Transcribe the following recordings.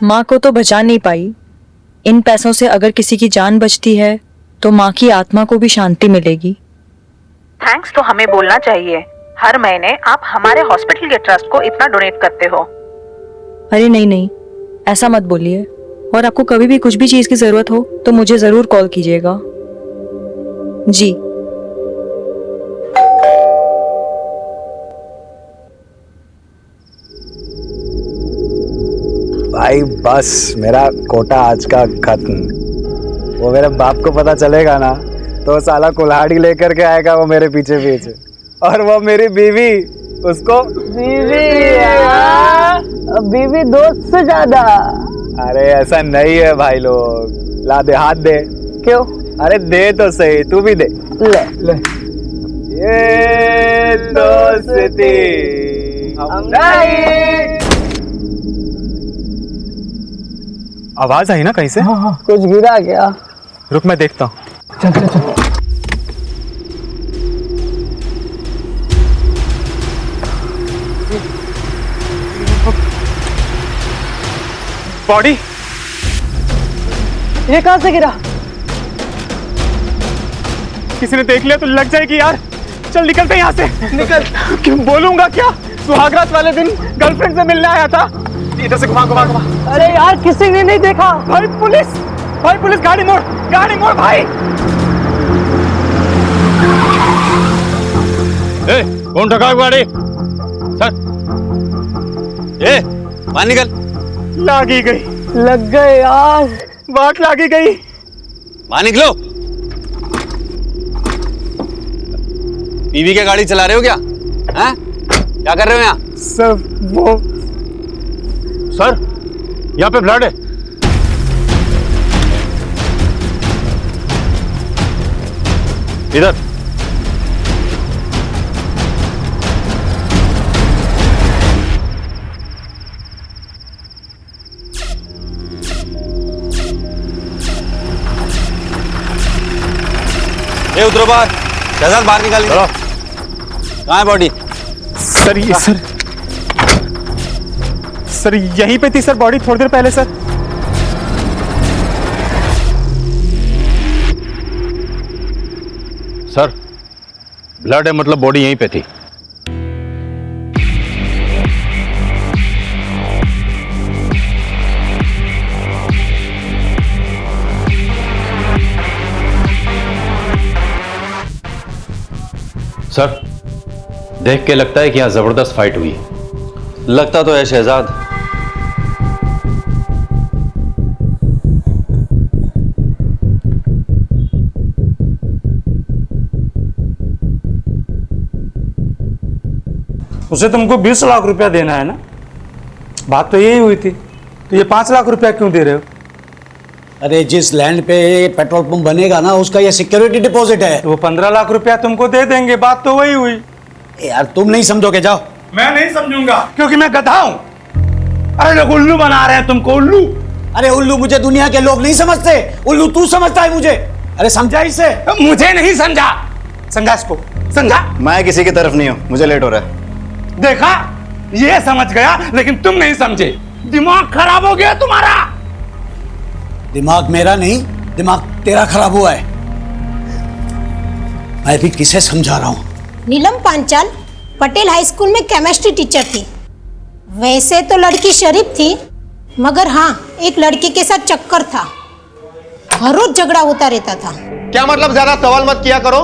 माँ को तो बचा नहीं पाई। इन पैसों से अगर किसी की जान बचती है तो माँ की आत्मा को भी शांति मिलेगी। थैंक्स तो हमें बोलना चाहिए। हर महीने आप हमारे हॉस्पिटल के ट्रस्ट को इतना डोनेट करते हो। अरे नहीं नहीं, ऐसा मत बोलिए। और आपको कभी भी कुछ भी चीज की जरूरत हो तो मुझे जरूर कॉल कीजिएगा। जी। भाई बस मेरा कोटा आज का खत्म। वो मेरे बाप को पता चलेगा ना तो साला कुल्हाड़ी लेकर के आएगा वो मेरे पीछे पीछे। और वो मेरी बीवी, उसको बीवी दोस्त से ज्यादा। अरे ऐसा नहीं है भाई लोग। ला दे, हाथ दे। क्यों? अरे दे तो सही, तू भी दे। ले ले। ये दोस्ती हम नहीं। आवाज आई ना कहीं से? हाँ, कुछ गिरा क्या? रुक मैं देखता हूँ। चल चल चल। बॉडी ये कहाँ से गिरा? किसी ने देख लिया तो लग जाएगी यार। चल निकलते यहाँ से। निकल। क्यों बोलूंगा क्या? सुहागरात वाले दिन गर्लफ्रेंड से मिलने आया था। इधर से घुमा घुमा घुमा। अरे यार किसी ने नहीं देखा। भाई पुलिस, भाई पुलिस, गाड़ी मोड़, गाड़ी मोड़ भाई। ए, कौन ठगा गाड़ी? सर, ए, बाहर निकल। लागी गई, लग गए यार। बात लागी गई। बाहर निकलो। बीवी की गाड़ी चला रहे हो क्या? हैं? क्या कर रहे हो यहाँ? सर वो सर, यहाँ पे ब्लड है। इधर। ये उतरो बाहर। शहजाद बाहर निकालिए। कहाँ है बॉडी? सर, ये सर यहीं पे थी सर बॉडी थोड़ी देर पहले सर। सर, ब्लड है मतलब बॉडी यहीं पे थी। सर, देख के लगता है कि यहां जबरदस्त फाइट हुई है। लगता तो है शहजाद। उसे तुमको 20 लाख रुपया देना है ना? बात तो यही हुई थी। तो ये 5 लाख रुपया क्यों दे रहे हो? अरे जिस लैंड पे पेट्रोल पंप बनेगा ना उसका ये सिक्योरिटी डिपॉजिट है। तो वो 15 लाख रुपया तुमको दे देंगे। बात तो वही हुई। यार तुम नहीं समझोगे, जाओ। मैं नहीं समझूंगा क्योंकि मैं गधा हूं। अरे लोग उल्लू बना रहे हैं तुमको, उल्लू। अरे उल्लू मुझे दुनिया के लोग नहीं समझते, उल्लू तू समझता है मुझे। अरे समझा इसे। मुझे नहीं समझा। समझा इसको, समझा। मैं किसी की तरफ नहीं हूँ, मुझे लेट हो रहा है। देखा, ये समझ गया लेकिन तुम नहीं समझे। दिमाग खराब हो गया तुम्हारा। दिमाग मेरा नहीं, दिमाग तेरा खराब हुआ है। मैं भी किसे समझा रहा हूं। नीलम पांचाल पटेल हाई स्कूल में केमिस्ट्री टीचर थी। वैसे तो लड़की शरीफ थी, मगर हाँ, एक लड़के के साथ चक्कर था। हर रोज झगड़ा होता रहता था। क्या मतलब? ज्यादा सवाल मत किया करो।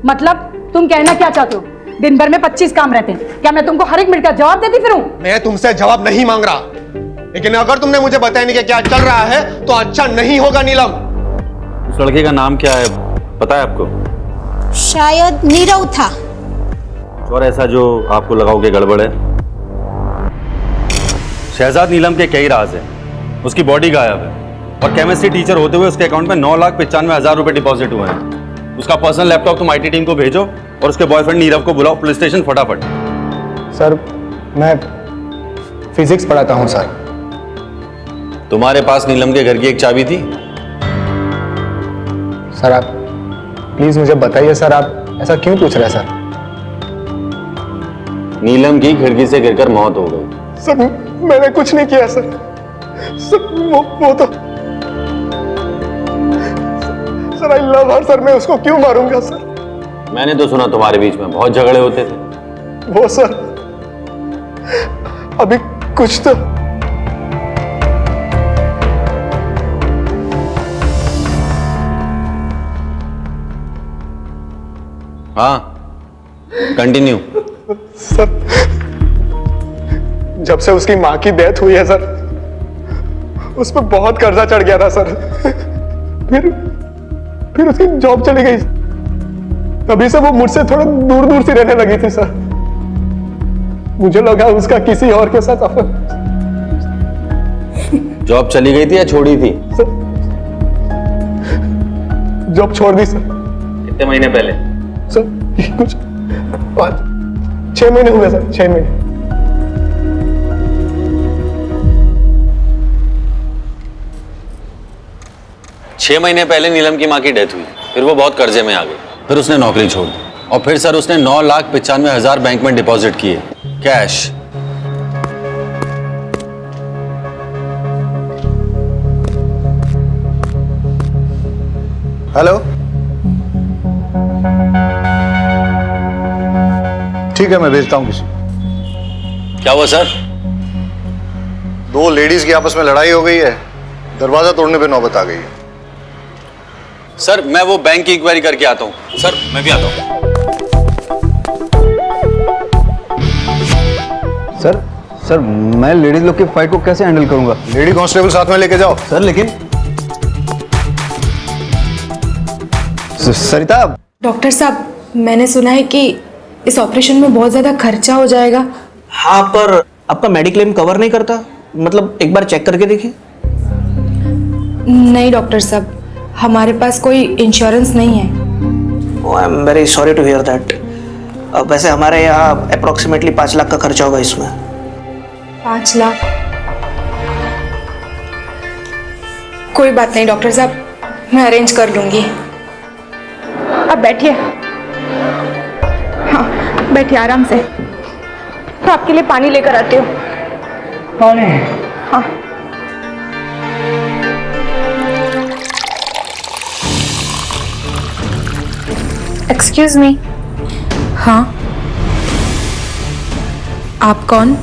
मतलब तुम कहना क्या चाहते हो? दिन भर में 25 काम रहते हैं, क्या मैं तुमको हर एक मिनट का जवाब देती फिरूं? मैं तुमसे जवाब नहीं मांग रहा, लेकिन अगर तुमने मुझे बताया नहीं कि क्या चल रहा है तो अच्छा नहीं होगा। नीलम, उस लड़के का नाम क्या है पता है आपको? शायद नीरव था। और ऐसा जो आपको लगाओ कि गड़बड़ है? शहजाद नीलम के कई राज हैं। उसकी बॉडी गायब है और केमिस्ट्री टीचर होते हुए उसके अकाउंट में 9,95,000 रुपए डिपॉजिट हुए हैं। उसका पर्सनल लैपटॉप तुम IT टीम को भेजो और उसके बॉयफ्रेंड नीरव को बुलाओ पुलिस स्टेशन फटाफट। सर मैं फिजिक्स पढ़ाता हूं सर। तुम्हारे पास नीलम के घर की एक चाबी थी? सर आप प्लीज मुझे बताइए सर, आप ऐसा क्यों पूछ रहे हैं सर? नीलम की खिड़की से गिरकर मौत हो गई। सर मैंने कुछ नहीं किया सर, सर वो तो sir I love her sir, मैं उसको क्यों मारूंगा सर? मैंने तो सुना तुम्हारे बीच में बहुत झगड़े होते थे। वो सर अभी कुछ तो हाँ, कंटिन्यू। सर जब से उसकी माँ की डेथ हुई है सर, उस पर बहुत कर्जा चढ़ गया था सर। फिर उसकी जॉब चली गई, तभी से वो मुझसे थोड़ा दूर दूर सी रहने लगी थी सर। मुझे लगा उसका किसी और के साथ अफेयर। जॉब चली गई थी या छोड़ी थी? सर जॉब छोड़ दी सर। कितने महीने पहले? सर कुछ 6 महीने हुए सर, 6 महीने। छह महीने पहले नीलम की माँ की डेथ हुई, फिर वो बहुत कर्जे में आ गई, फिर उसने नौकरी छोड़ दी और फिर सर उसने 9,95,000 बैंक में डिपॉजिट किए कैश। हेलो, ठीक है मैं भेजता हूँ किसी। क्या हुआ सर? 2 लेडीज की आपस में लड़ाई हो गई है, दरवाजा तोड़ने पे नौबत आ गई है। सर मैं वो बैंक की इंक्वायरी करके आता हूँ। सर मैं भी आता हूँ। सर मैं लेडीज लोग की फाइट को कैसे हैंडल करूंगा? लेडी कांस्टेबल साथ में लेके जाओ। सर लेकिन सरिता। डॉक्टर साहब मैंने सुना है कि इस ऑपरेशन में बहुत ज्यादा खर्चा हो जाएगा। हाँ पर आपका मेडिक्लेम कवर नहीं करता, मतलब एक बार चेक करके देखिए। नहीं डॉक्टर साहब, हमारे पास कोई इंश्योरेंस नहीं है। I am very sorry to hear that. वैसे हमारे यहाँ अप्रोक्सीमेटली 5 लाख का खर्चा होगा इसमें। 5 लाख? कोई बात नहीं डॉक्टर साहब, मैं अरेंज कर लूंगी। अब बैठिए। हाँ बैठिए आराम से। तो आपके लिए पानी लेकर आती हूँ। पानी? हाँ। Excuse me. हाँ आप कौन?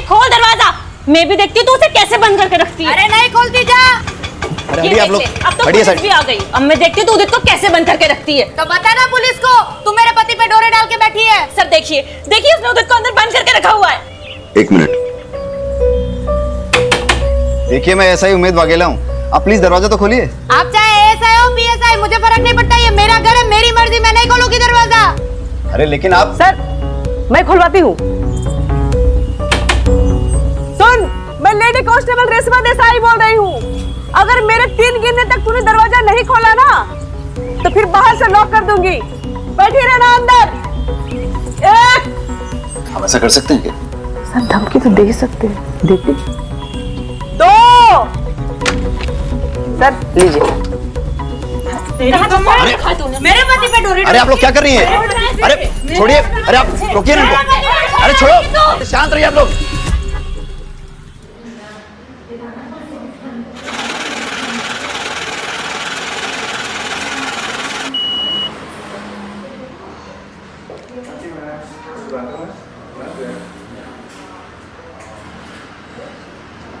खोल दरवाजा, मैं भी देखती हूँ तू उसे कैसे बंद करके रखती है। अरे नहीं खोलती जा। अरे आप लोग अब तो पुलिस भी आ गई। अब मैं देखती हूँ तू उदित को कैसे बंद करके रखती है। तो बता ना पुलिस को, तू मेरे पति पे डोरे डाल के बैठी है। सर देखिए देखिए उसने उदित को अंदर बंद करके रखा हुआ है। 1 मिनट। देखिए मैं ऐसा ही उम्मीद वाघेला हूँ, आप प्लीज दरवाजा तो खोलिए। आप चाहे एएसआई हो पीएसआई, मुझे फर्क नहीं पड़ता, ये मेरा घर है, मेरी मर्जी, मैं नहीं खोलूंगी दरवाजा। अरे लेकिन आप। सर मैं खुलवाती हूँ। सुन, मैं लेडी कांस्टेबल रेशमा देसाई बोल रही हूँ। अगर मेरे 3 गिनने तक तूने दरवाजा नहीं खोला ना तो फिर बाहर से लॉक कर दूंगी। बैठी रहना अंदर। 1। हम ऐसा कर सकते हैं क्या? सर धमकी तो दे ही सकते हैं, देते। 2। सर लीजिए। मेरे पति पे डोरे। अरे आप लोग क्या कर रही हैं? अरे छोड़िए, अरे आप रोकिए ना इनको। अरे छोड़ो, शांत रहिए आप लोग।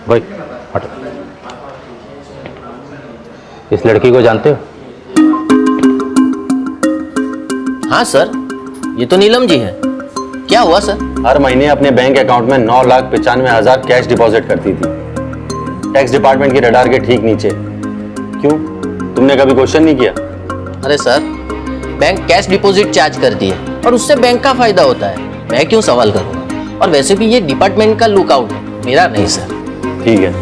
भाई हटो। इस लड़की को जानते हो? हाँ सर, ये तो नीलम जी है। क्या हुआ सर? हर महीने अपने बैंक अकाउंट में 9,95,000 कैश डिपॉजिट करती थी, टैक्स डिपार्टमेंट के रडार के ठीक नीचे। क्यों, तुमने कभी क्वेश्चन नहीं किया? अरे sir, bank cash deposit charge करती है और उससे बैंक का फायदा होता है, मैं क्यों सवाल करूँगा? और वैसे भी ये डिपार्टमेंट का लुकआउट है, मेरा नहीं सर। ठीक है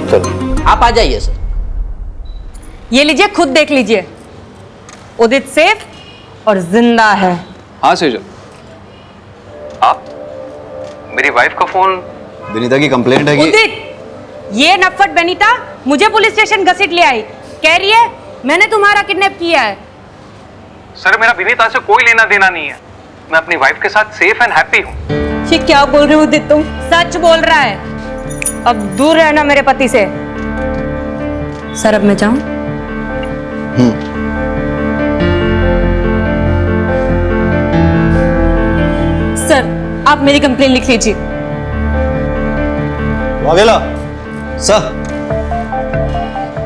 चलो आप आ जाइए सर। ये लीजिए, खुद देख लीजिए। उदित सेफ और जिंदा है। हाँ सेजल, आप मेरी वाइफ का फोन। विनीता की कंप्लेंट है कि उदित, ये नफट बनीता मुझे पुलिस स्टेशन घसीट ले आई, कह रही है मैंने तुम्हारा किडनैप किया है। सर मेरा विनीता से कोई लेना देना नहीं है, मैं अपनी वाइफ के साथ सेफ एंड हैप्पी हूँ। ये क्या बोल रहे हो दी तुम? सच बोल रहा है। अब दूर रहना मेरे पति से। सर अब मैं जाऊं? सर आप मेरी कंप्लेन लिख लीजिए। वाघेला सर,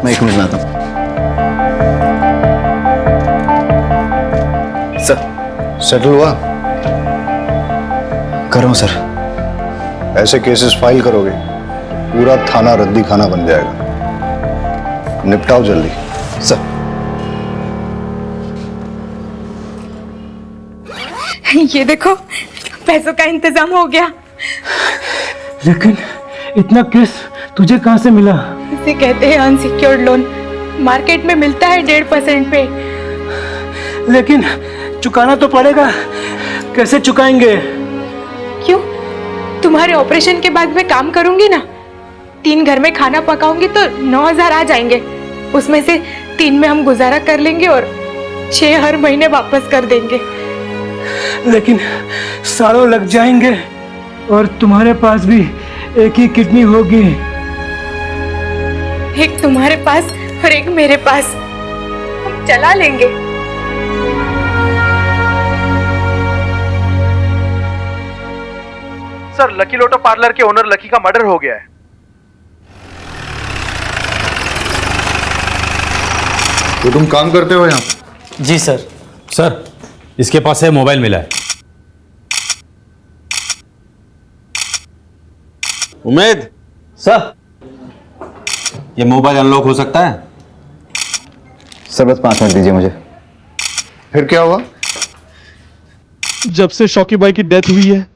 मैं 1 मिनट लाता हूँ। सर सेटल हुआ? कर रहा हूँ सर। ऐसे केसेस फाइल करोगे पूरा थाना रद्दी खाना बन जाएगा। निपटाओ जल्दी सर। ये देखो पैसों का इंतजाम हो गया। लेकिन इतना केस तुझे कहाँ से मिला? इसे कहते हैं अनसिक्योर्ड लोन। मार्केट में मिलता है 1.5% पे। लेकिन चुकाना तो पड़ेगा, कैसे चुकाएंगे? क्यों? तुम्हारे ऑपरेशन के बाद मैं काम करूंगी ना, 3 घर में खाना पकाऊंगी तो 9,000 आ जाएंगे। उसमें से 3 में हम गुजारा कर लेंगे और 6 हर महीने वापस कर देंगे। लेकिन सालों लग जाएंगे और तुम्हारे पास भी एक ही किडनी होगी। एक तुम्हारे पास और एक मेरे पास, हम चला लेंगे। सर लकी लोटो पार्लर के ओनर लकी का मर्डर हो गया है। तो तुम काम करते हो यहाँ? जी सर। सर इसके पास से मोबाइल मिला है। उमेद सर, ये मोबाइल अनलॉक हो सकता है? सर बस 5 मिनट दीजिए मुझे। फिर क्या हुआ? जब से शौकी भाई की डेथ हुई है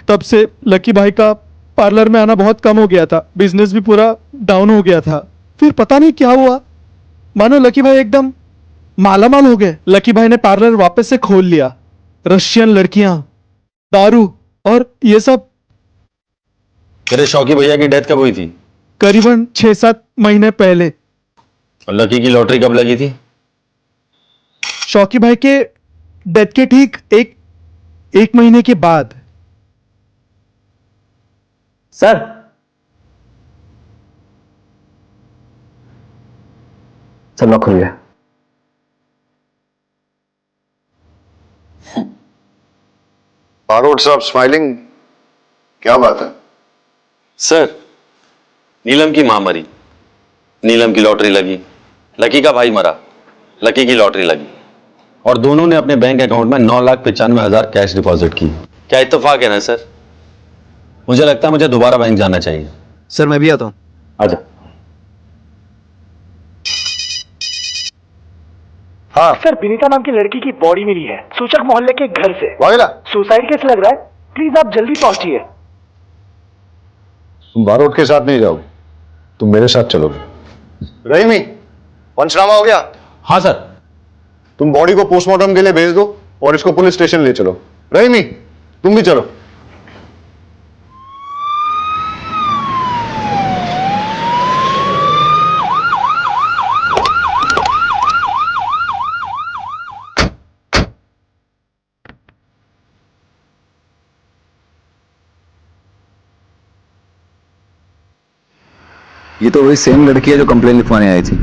तब से लकी भाई का पार्लर में आना बहुत कम हो गया था। बिजनेस भी पूरा डाउन हो गया था। फिर पता नहीं क्या हुआ, मानो लकी भाई एकदम मालामाल हो गए। लकी भाई ने पार्लर वापस से खोल लिया। रशियन लड़कियां, दारू और ये सब। तेरे शौकी भैया की डेथ कब हुई थी? करीबन 6-7 महीने पहले। और लकी की लॉटरी कब लगी थी? शौकी भाई के डेथ के ठीक एक महीने के बाद। सर सब लॉक खुल गया। बारोट साहब स्माइलिंग, क्या बात है? सर नीलम की मां मरी, नीलम की लॉटरी लगी, लकी का भाई मरा, लकी की लॉटरी लगी और दोनों ने अपने बैंक अकाउंट में 9,95,000 कैश डिपॉजिट की। क्या इत्तेफाक है ना सर? मुझे लगता है मुझे दोबारा बैंक जाना चाहिए। सर मैं भी आता हूं। आजा। हाँ सर, विनीता नाम की लड़की की बॉडी मिली है सूचक मोहल्ले के घर से। वाघेला सुसाइड केस लग रहा है, प्लीज आप जल्दी पहुंचिए। तुम बारोट के साथ नहीं जाओगे, तुम मेरे साथ चलोगे। रहीमी, पंचनामा हो गया? हाँ सर। तुम बॉडी को पोस्टमार्टम के लिए भेज दो और इसको पुलिस स्टेशन ले चलो। रहीमी तुम भी चलो। ये तो वही सेम लड़की है जो कंप्लेन लिखवाने आई थी।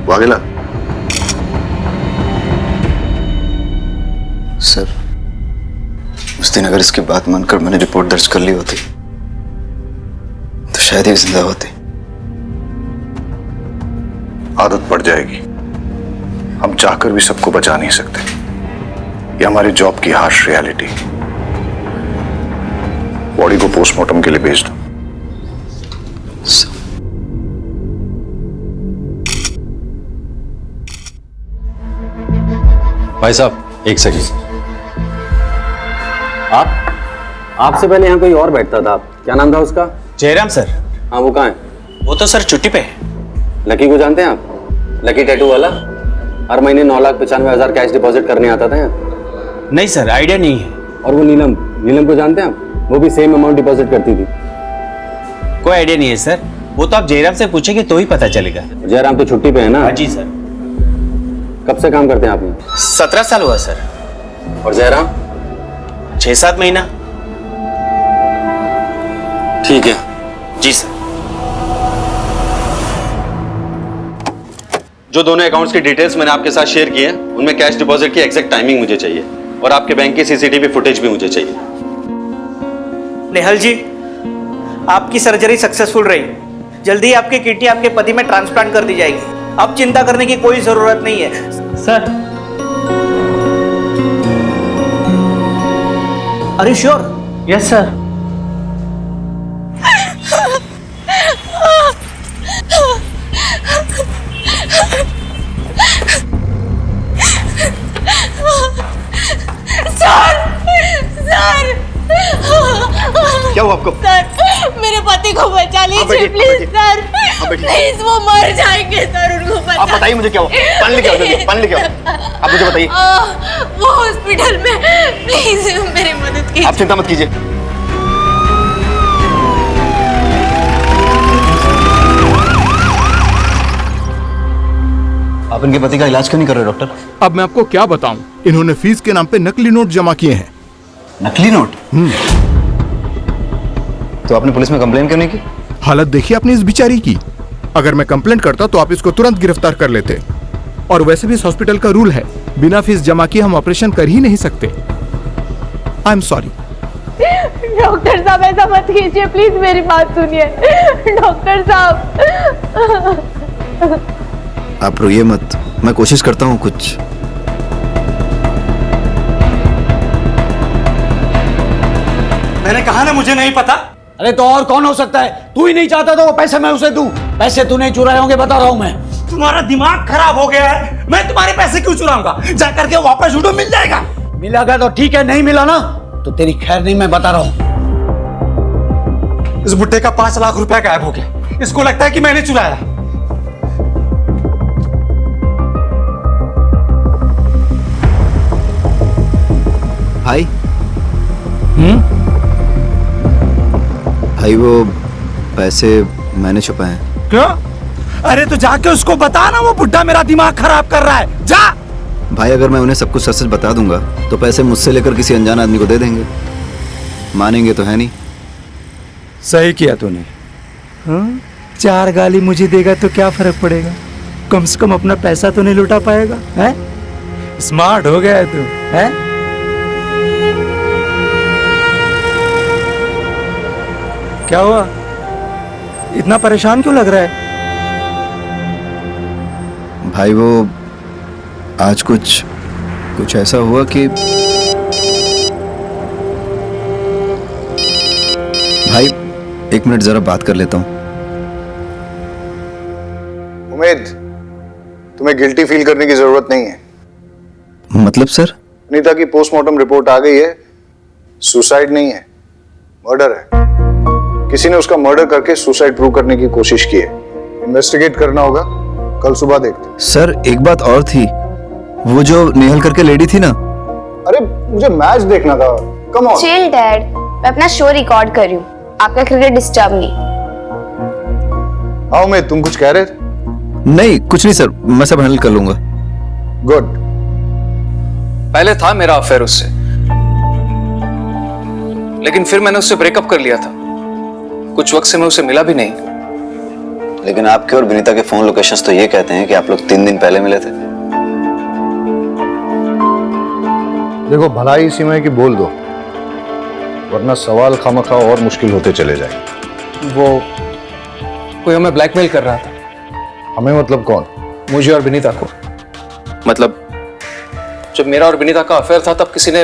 वाघेला सर, उस दिन अगर इसकी बात मानकर मैंने रिपोर्ट दर्ज कर ली होती तो शायद ही जिंदा होती। आदत पड़ जाएगी, हम चाहकर भी सबको बचा नहीं सकते। ये हमारी जॉब की हार्श रियलिटी। बॉडी को पोस्टमार्टम के लिए भेज दो। भाई साहब एक सेकंड। आपसे पहले यहाँ कोई और बैठता था, क्या नाम था उसका? जयराम सर। हाँ वो कहाँ है? वो तो सर छुट्टी पे है। लकी को जानते हैं आप? लकी टैटू वाला? हर महीने 9,95,000 कैश डिपॉजिट करने आता था यहाँ? नहीं सर, आइडिया नहीं है। और वो नीलम को जानते हैं आप? वो भी सेम अमाउंट डिपॉजिट करती थी। कोई आइडिया नहीं है सर, वो तो आप जयराम से पूछेंगे तो ही पता चलेगा। जयराम तो छुट्टी पे है ना? हाँ जी सर। कब से काम करते हैं आप यहाँ? 17 साल हुआ सर। और जयराम? 6-7 महीना। ठीक है। जी सर। जो दोनों अकाउंट्स की डिटेल्स मैंने आपके साथ शेयर की है, उनमें कैश डिपॉजिट की एग्जैक्ट टाइमिंग मुझे चाहिए और आपके बैंक की सीसीटीवी फुटेज भी मुझे चाहिए। नेहल जी, आपकी सर्जरी सक्सेसफुल रही। जल्दी ही आपकी किडनी आपके पति में ट्रांसप्लांट कर दी जाएगी। अब चिंता करने की कोई जरूरत नहीं है sir. Are you sure? Yes sir. क्या हुआ आपको? सर, मेरे पति को बचा लीजिए प्लीज सर। प्लीज, वो मर जाएंगे सर, उनको बचा। आप बताइए मुझे क्या हुआ? पानी लेके आओ जल्दी, पानी लेके आओ। आप मुझे बताइए। वो हॉस्पिटल में, प्लीज मेरी मदद कीजिए। आप चिंता मत कीजिए। आप इनके पति का इलाज क्यों नहीं कर रहे डॉक्टर? अब मैं आपको क्या बताऊं, इन्होंने फीस के नाम पे नकली नोट जमा किए हैं। नकली नोट? तो आपने पुलिस में कंप्लेन क्यों नहीं की? हालत देखिए आपने इस बिचारी की। अगर मैं कंप्लेंट करता तो आप इसको तुरंत गिरफ्तार कर लेते। और वैसे भी इस हॉस्पिटल का रूल है, बिना फीस जमा किए हम ऑपरेशन कर ही नहीं सकते। I am sorry. डॉक्टर साहब, ऐसा मत कीजिए प्लीज, मेरी बात सुनिए डॉक्टर साहब। आप रोइए मत, मैं कोशिश करता हूँ कुछ। मैंने कहा ना मुझे नहीं पता। अरे तो और कौन हो सकता है? तू ही नहीं चाहता तो वो पैसे मैं उसे दूं। पैसे तूने चुराए होंगे, बता रहा हूं मैं। तुम्हारा दिमाग खराब हो गया है। मैं तुम्हारे पैसे क्यों चुराऊंगा? जाकर के वापस उठो, मिल जाएगा। मिलेगा तो ठीक है, नहीं मिला ना तो तेरी खैर नहीं, मैं बता रहा हूं। इस बुड्ढे का 5 लाख रुपया गायब हो गया। इसको लगता है कि मैंने चुराया। भाई भाई, वो पैसे मैंने छुपाए हैं। क्यों? अरे तो जाके उसको बता ना, वो बुड्ढा मेरा दिमाग खराब कर रहा है। जा। भाई, अगर मैं उन्हें सब कुछ सच सच बता दूंगा तो पैसे मुझसे लेकर किसी अनजान आदमी को दे देंगे। मानेंगे तो है नहीं। सही किया तूने। 4 गाली मुझे देगा तो क्या फर्क पड़ेगा? कम से कम अपना पैसा तो नहीं लुटा पाएगा। हैं? स्मार्ट हो गया है तू, हैं? क्या हुआ? इतना परेशान क्यों लग रहा है? भाई, वो आज कुछ ऐसा हुआ कि भाई, 1 मिनट जरा बात कर लेता हूं। उम्मीद, तुम्हें गिल्टी फील करने की जरूरत नहीं है। मतलब सर? अनीता की पोस्टमार्टम रिपोर्ट आ गई है। सुसाइड नहीं है, मर्डर है। किसी ने उसका मर्डर करके सुसाइड प्रूव करने की कोशिश की है। इन्वेस्टिगेट करना होगा, कल सुबह देखते। सर, एक बात और थी, वो जो नेहल करके लेडी थी ना। अरे मुझे मैच देखना था। Come on. चिल डैड, मैं अपना शो रिकॉर्ड कर रही हूँ, आपका क्रिकेट डिस्टर्ब नहीं। हाँ उमेद, तुम कुछ कह रहे थे? नहीं, कुछ नहीं सर, मैं सब हैंडल कर लूंगा। गुड। पहले था मेरा अफेयर उससे, लेकिन फिर मैंने उससे ब्रेकअप कर लिया था। कुछ वक्त से मैं उसे मिला भी नहीं। लेकिन आपके और विनीता के फोन लोकेशंस तो ये कहते हैं कि आप लोग 3 दिन पहले मिले थे। देखो, भलाई इसी में कि बोल दो, वरना सवाल खामखा और मुश्किल होते चले जाएंगे। वो कोई हमें ब्लैकमेल कर रहा था। हमें मतलब कौन? मुझे और विनीता को। मतलब जब मेरा और विनीता का अफेयर था, तब किसी ने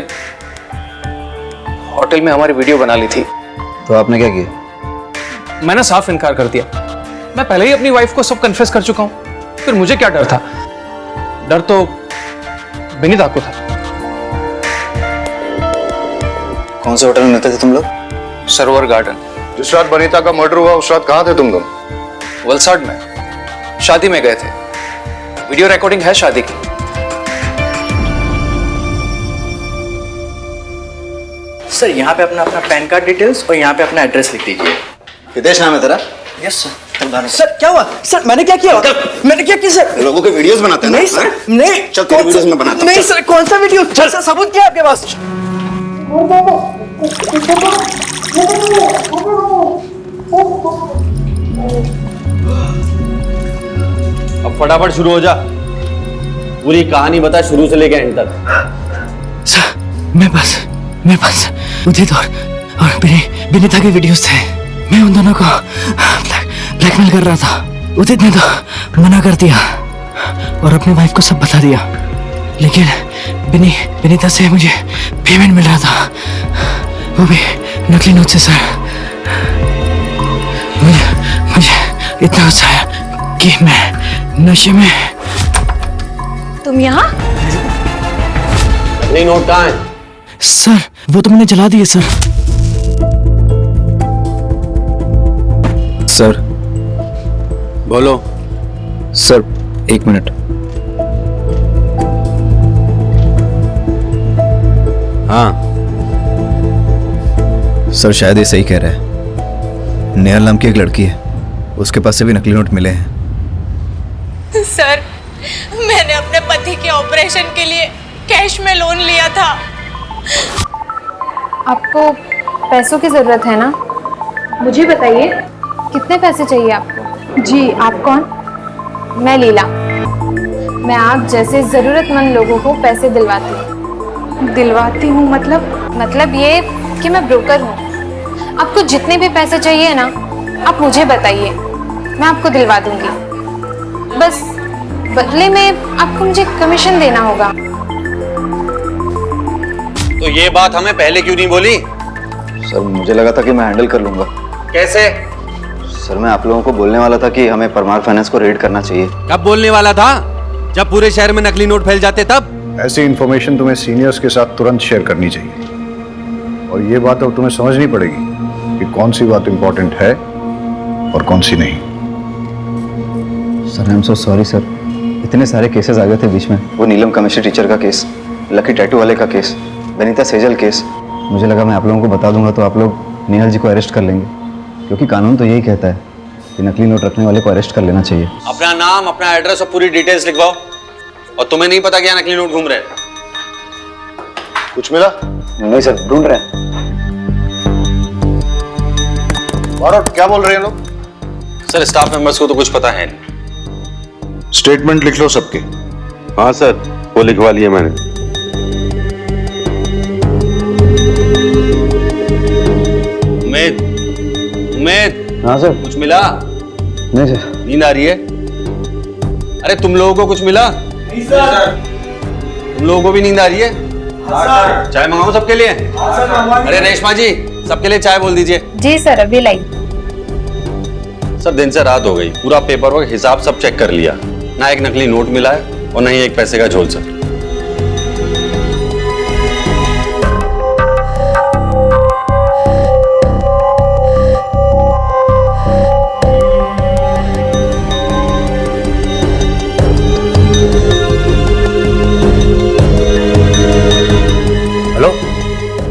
होटल में हमारी वीडियो बना ली थी। तो आपने क्या किया? मैंने साफ इनकार कर दिया। मैं पहले ही अपनी वाइफ को सब कन्फेस कर चुका हूं। फिर मुझे क्या डर था? डर तो विनीता को था। कौन से होटल में मिलते थे तुम लोग? सरोवर गार्डन। जिस रात वनीता का मर्डर हुआ उस रात कहाँ थे तुम लोग? वलसाड में शादी में गए थे। वीडियो रिकॉर्डिंग है शादी की। सर यहाँ पे अपना पैन कार्ड डिटेल्स और यहाँ पे अपना एड्रेस लिख दीजिए। हितेश नाम है तेरा? Yes sir. सर क्या हुआ? सर मैंने क्या किया? मैंने क्या किया सर? लोगों के वीडियोस बनाते हैं ना? नहीं सर, नहीं। चल तेरे वीडियोस में बनाता हूं। नहीं सर, कौन सा वीडियो? सर सबूत क्या है आपके पास? अब फटाफट शुरू हो जा, पूरी कहानी बता शुरू से लेकर एंड तक। सर मेरे पास उदित और विनीता के वीडियोस थे। मैं उन दोनों को ब्लैकमेल कर रहा था। उदित ने तो मना कर दिया और अपनी वाइफ को सब बता दिया, लेकिन विनीता से मुझे पेमेंट मिल रहा था, वो भी नकली नोट से। सर मुझे इतना गुस्सा आया कि मैं नशे में। तुम यहाँ? नकली नोट कहाँ है? सर वो तो मैंने जला दिए सर। सर बोलो। Sir 1 minute. हाँ सर शायद ये सही कह रहा है। नेहा नाम की एक लड़की है, उसके पास से भी नकली नोट मिले हैं। सर मैंने अपने पति के ऑपरेशन के लिए कैश में लोन लिया था। आपको पैसों की जरूरत है ना? मुझे बताइए कितने पैसे चाहिए आपको? जी आप कौन? मैं लीला। मैं आप जैसे जरूरतमंद लोगों को पैसे दिलवाती हूँ। दिलवाती हूँ मतलब ये कि मैं ब्रोकर हूँ। आपको जितने भी पैसे चाहिए ना, आप मुझे बताइए, मैं आपको दिलवा दूंगी। बस बदले में आपको मुझे कमीशन देना होगा। तो ये बात हमें पहले क्यों नहीं बोली? सर मुझे लगा था कि मैं हैंडल कर लूंगा। कैसे? सर मैं आप लोगों को बोलने वाला था कि हमें परमार फाइनेंस को रेड करना चाहिए। कब बोलने वाला था? जब पूरे शहर में नकली नोट फैल जाते तब। ऐसी इन्फॉर्मेशन तुम्हें सीनियर्स के साथ तुरंत शेयर करनी चाहिए, और ये बात अब तुम्हें समझनी पड़ेगी कि कौन सी बात इंपॉर्टेंट है और कौन सी नहीं। Sir I am so sorry sir, इतने सारे केसेस आ गए थे बीच में। वो नीलम केमिस्ट्री टीचर का केस, लकी टैटू वाले का केस, वनीता सेजल केस। मुझे लगा मैं आप लोगों को बता दूंगा तो आप लोग नेहल जी को अरेस्ट कर लेंगे, क्योंकि कानून तो यही कहता है कि नकली नोट रखने वाले को अरेस्ट कर लेना चाहिए। अपना नाम, अपना एड्रेस और पूरी डिटेल्स लिखवाओ। और तुम्हें नहीं पता क्या नकली नोट घूम रहे हैं? कुछ मिला? नहीं सर, ढूंढ रहे हैं। और क्या बोल रहे हैं लोग? सर स्टाफ मेंबर्स को तो कुछ पता है नहीं। स्टेटमेंट लिख लो सबके। हाँ सर, वो लिखवा लिया मैंने। उमेद। हाँ सर। कुछ मिला? नहीं सर। नींद आ रही है? अरे तुम लोगों को कुछ मिला? नहीं सर। तुम लोगों को भी नींद आ रही है? हाँ सर। चाय मंगाऊं सबके लिए? हाँ सर, अरे रेशमा जी, सबके लिए चाय बोल दीजिए। जी सर अभी लाई। सर दिन से रात हो गई, पूरा पेपर वर्क हिसाब सब चेक कर लिया, ना एक नकली नोट मिला है और ना ही एक पैसे का झोल। Sir hello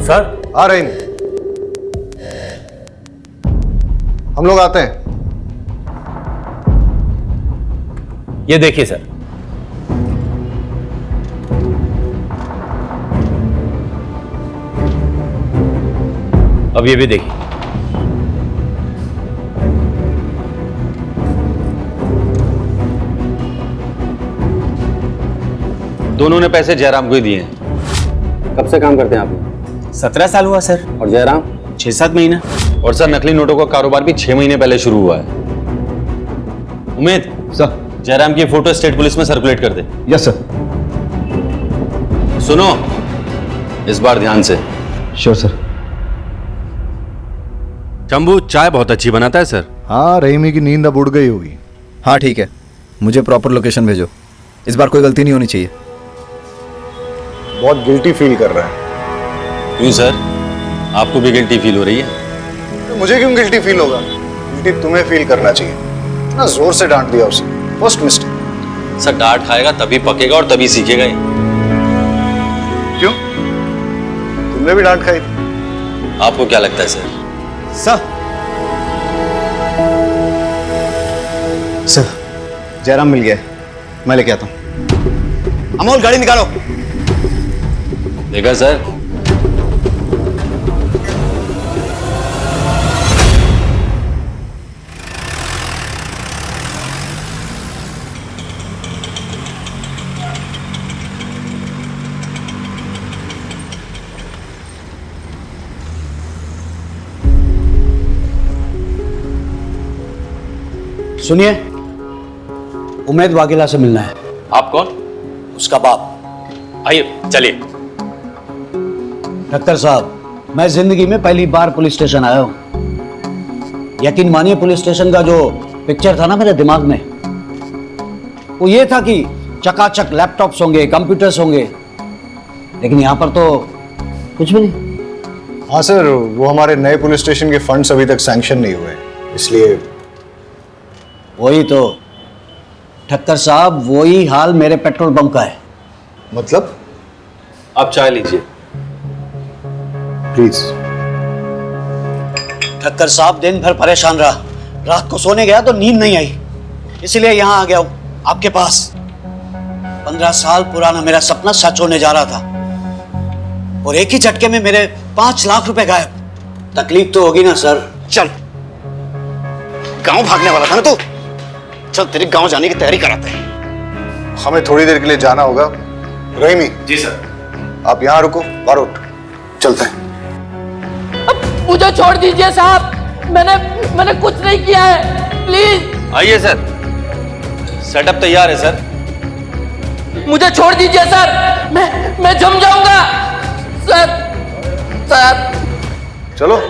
sir. आ रहे हैं, हम लोग आते हैं। ये देखिए सर, अब ये भी देखिए। दोनों ने पैसे जयराम को ही दिए हैं। कब से काम करते हैं आप? 17 साल हुआ सर। और जयराम? 6-7 महीना। और सर नकली नोटों का कारोबार भी 6 महीने पहले शुरू हुआ है। उमेद सर, जयराम की फोटो स्टेट पुलिस में सर्कुलेट कर दे। Yes sir. सुनो, इस बार ध्यान से। Sure sir. चंबू चाय बहुत अच्छी बनाता है सर। हाँ, रहीमी की नींद अब उड़ गई होगी। हाँ ठीक है, मुझे प्रॉपर लोकेशन भेजो, इस बार कोई गलती नहीं होनी चाहिए। बहुत गिल्टी फील कर रहा है। क्यों सर, आपको भी गिल्टी फील हो रही है? मुझे क्यों गिल्टी फील होगा? गिल्टी तुम्हें फील करना चाहिए। इतना जोर से डांट दिया उसे, फर्स्ट मिस्टेक। सर डांट खाएगा तभी पकेगा और तभी सीखेगा। क्यों? तुमने भी डांट खाई थी? आपको क्या लगता है सर? सर जयराम मिल गया, मैं लेके आता हूँ। अमोल गाड़ी निकालो। देखा सर, सुनिए, उमेद वाघेला से मिलना है। आप कौन? उसका बाप। आइए चलिए। डॉक्टर साहब, मैं जिंदगी में पहली बार पुलिस स्टेशन आया हूं। यकीन मानिए, पुलिस स्टेशन का जो पिक्चर था ना मेरे दिमाग में, वो ये था कि चकाचक लैपटॉप्स होंगे, कंप्यूटर्स होंगे, लेकिन यहां पर तो कुछ भी नहीं। हाँ सर, वो हमारे नए पुलिस स्टेशन के फंड्स अभी तक सैंक्शन नहीं हुए, इसलिए। वही तो ठक्कर साहब, वही हाल मेरे पेट्रोल पंप का है। मतलब? आप चाय लीजिए प्लीज। ठक्कर साहब, दिन भर परेशान रहा, रात को सोने गया तो नींद नहीं आई, इसलिए यहां आ गया हूं आपके पास। 15 साल पुराना मेरा सपना सच होने जा रहा था, और एक ही झटके में मेरे 5 लाख रुपए गायब। तकलीफ तो होगी ना सर। चल, गांव भागने वाला था ना तू? चल तेरी गांव जाने की तैयारी कराते हैं। हमें थोड़ी देर के लिए जाना होगा। रहीमी। जी सर। आप यहाँ रुको, बाहर उठ, चलते हैं। मुझे छोड़ दीजिए साहब, मैंने कुछ नहीं किया है, प्लीज। आइए सर, सेटअप तैयार है सर। मुझे छोड़ दीजिए सर, मैं जम जाऊंगा सर। चलो,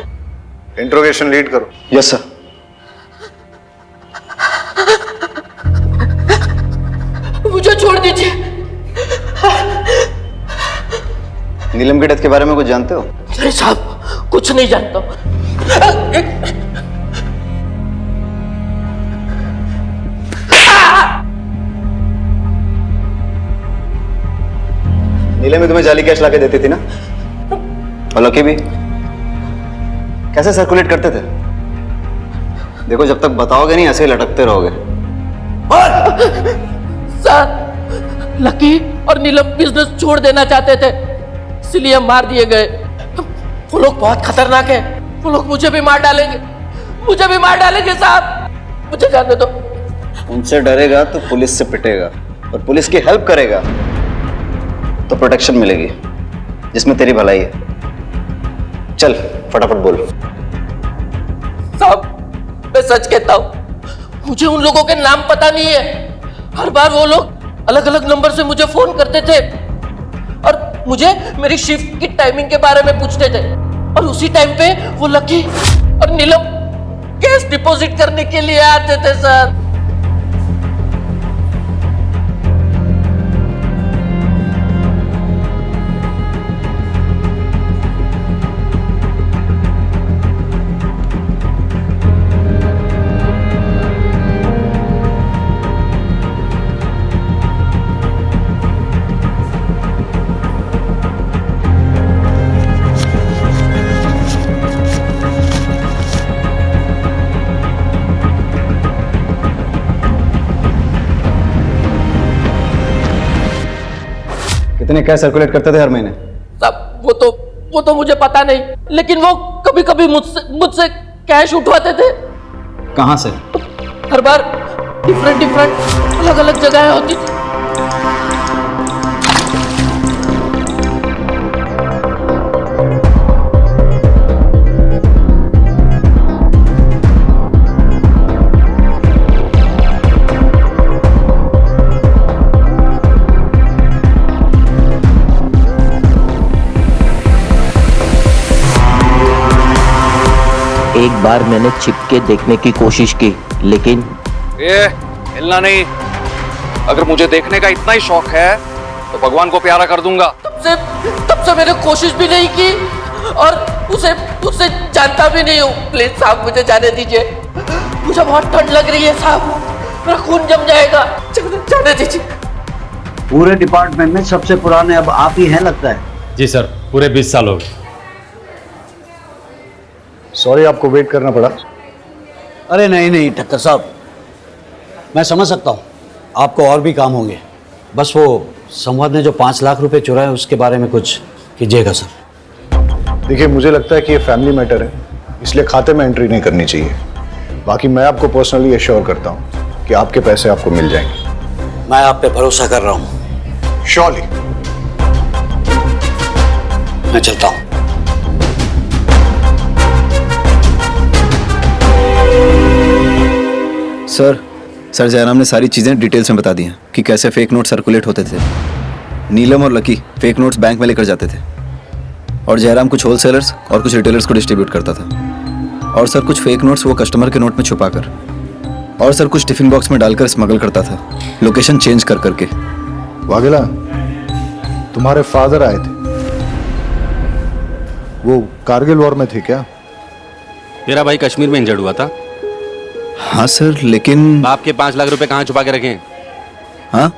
इंट्रोगेशन लीड करो। Yes sir. मुझे छोड़ दीजिए। नीलम के डेथ के बारे में कुछ जानते हो? नहीं साहब, कुछ नहीं जानता। नीलम भी तुम्हें जाली कैश लाके देती थी ना? और लकी भी? कैसे सर्कुलेट करते थे? देखो, जब तक बताओगे नहीं ऐसे ही लटकते रहोगे। सर, लकी और नीलम बिजनेस छोड़ देना चाहते थे, इसलिए मार दिए गए। वो लोग बहुत खतरनाक है, वो लोग मुझे भी मार डालेंगे साहब, मुझे जाने दो। उनसे डरेगा तो पुलिस से पिटेगा, और पुलिस की हेल्प करेगा तो प्रोटेक्शन मिलेगी, जिसमें तेरी भलाई है। चल फटाफट बोल। साहब, मैं सच कहता हूं, मुझे उन लोगों के नाम पता नहीं है। हर बार वो लोग अलग अलग नंबर से मुझे फोन करते थे और मुझे मेरी शिफ्ट की टाइमिंग के बारे में पूछते थे, और उसी टाइम पे वो लकी और नीलम कैश डिपॉजिट करने के लिए आते थे सर। कितने कैश सर्कुलेट करते थे हर महीने? साहब, वो तो मुझे पता नहीं, लेकिन वो कभी कभी मुझसे कैश उठवाते थे। कहां से? हर बार डिफरेंट अलग अलग जगह होती थी। एक बार मैंने छिप के देखने की कोशिश की, लेकिन हिलना नहीं। अगर मुझे देखने का इतना ही शौक है तो भगवान को प्यारा कर दूंगा। तब से मैंने कोशिश भी नहीं की और उसे जानता भी नहीं हूँ। प्लीज साहब, मुझे जाने दीजिए, मुझे बहुत ठंड लग रही है साहब, मेरा खून जम जाएगा, जाने दीजिए। पूरे डिपार्टमेंट में सबसे पुराने अब आप ही हैं लगता है। जी सर, पूरे 20 साल हो गए। सॉरी आपको वेट करना पड़ा। अरे नहीं नहीं ठक्कर साहब, मैं समझ सकता हूँ आपको और भी काम होंगे। बस वो संवाद ने जो 5 लाख रुपए चुराए उसके बारे में कुछ कीजिएगा सर। देखिए, मुझे लगता है कि ये फैमिली मैटर है, इसलिए खाते में एंट्री नहीं करनी चाहिए। बाकी मैं आपको पर्सनली एश्योर करता हूँ कि आपके पैसे आपको मिल जाएंगे। मैं आप पे भरोसा कर रहा हूँ। श्योरली। मैं चलता हूँ। सर जयराम ने सारी चीज़ें डिटेल्स में बता दी हैं कि कैसे फेक नोट सर्कुलेट होते थे। नीलम और लकी फेक नोट्स बैंक में लेकर जाते थे और जयराम कुछ होलसेलर्स और कुछ रिटेलर्स को डिस्ट्रीब्यूट करता था। और सर कुछ फेक नोट्स वो कस्टमर के नोट में छुपाकर, और सर कुछ टिफिन बॉक्स में डालकर स्मगल करता था, लोकेशन चेंज कर करके। वाघेला, तुम्हारे फादर आए थे, वो कारगिल वॉर में थे क्या? मेरा भाई कश्मीर में इंजर्ड हुआ था। हाँ सर, लेकिन बाप के 5 लाख रुपए कहाँ छुपा के रखे हैं? हाँ,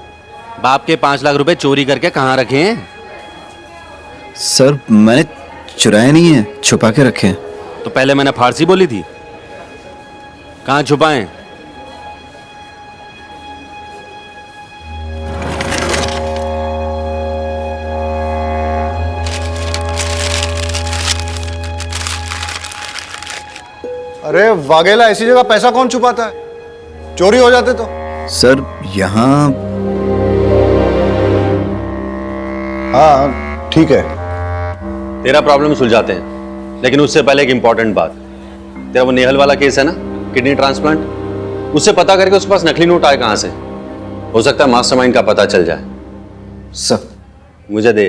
बाप के 5 लाख रुपए चोरी करके कहाँ रखे हैं? सर मैंने चुराए नहीं है, छुपा के रखे हैं। तो पहले मैंने फारसी बोली थी, कहाँ छुपाएं? अरे वाघेला, ऐसी जगह पैसा कौन छुपाता है? चोरी हो जाते तो। सर यहाँ, हाँ ठीक है, तेरा प्रॉब्लम सुलझाते हैं, लेकिन उससे पहले एक इंपॉर्टेंट बात। तेरा वो नेहल वाला केस है ना, किडनी ट्रांसप्लांट, उससे पता करके उसके पास नकली नोट आए कहां से। हो सकता है मास्टरमाइंड का पता चल जाए। सर मुझे दे।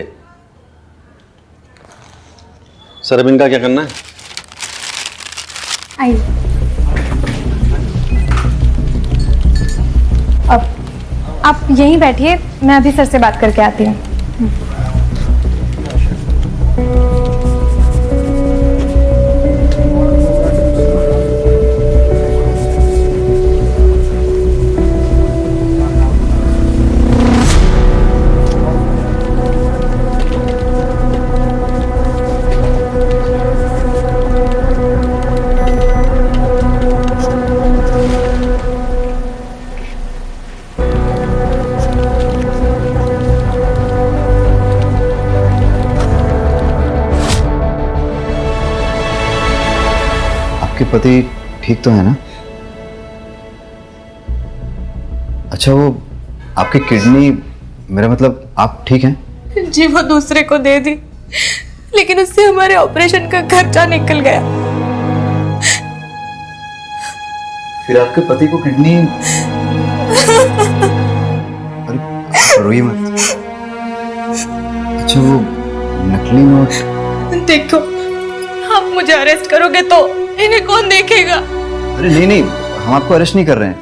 सर अब इनका क्या करना है? आइए। अब आप यहीं बैठिए, मैं अभी सर से बात करके आती हूँ। आपके पति ठीक तो है ना? अच्छा, वो आपकी किडनी, मेरा मतलब आप ठीक हैं? जी वो दूसरे को दे दी, लेकिन उससे हमारे ऑपरेशन का खर्चा निकल गया। फिर आपके पति को किडनी, अरे रोइए मत। अच्छा, वो नकली नोट। देखो, आप मुझे अरेस्ट करोगे तो इन्हें कौन देखेगा? अरे नहीं नहीं, हम आपको अरेस्ट नहीं कर रहे हैं।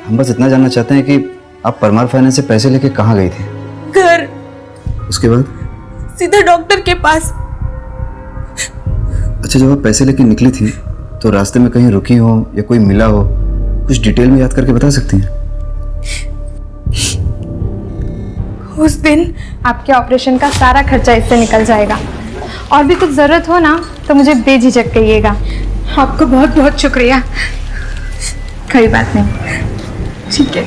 हम बस इतना जानना चाहते हैं कि आप परमार फाइनेंस से पैसे लेके कहाँ गई थी? घर। उसके बाद? सीधा डॉक्टर के पास। अच्छा, जब आप पैसे लेके निकली थी तो रास्ते में कहीं रुकी हो या कोई मिला हो, कुछ डिटेल में याद करके बता सकती हैं? उस दिन आपके ऑपरेशन का सारा खर्चा इससे निकल जाएगा। और भी कुछ जरूरत हो ना तो मुझे बेझिझक कहिएगा। आपको बहुत बहुत शुक्रिया। कोई बात नहीं, ठीक है।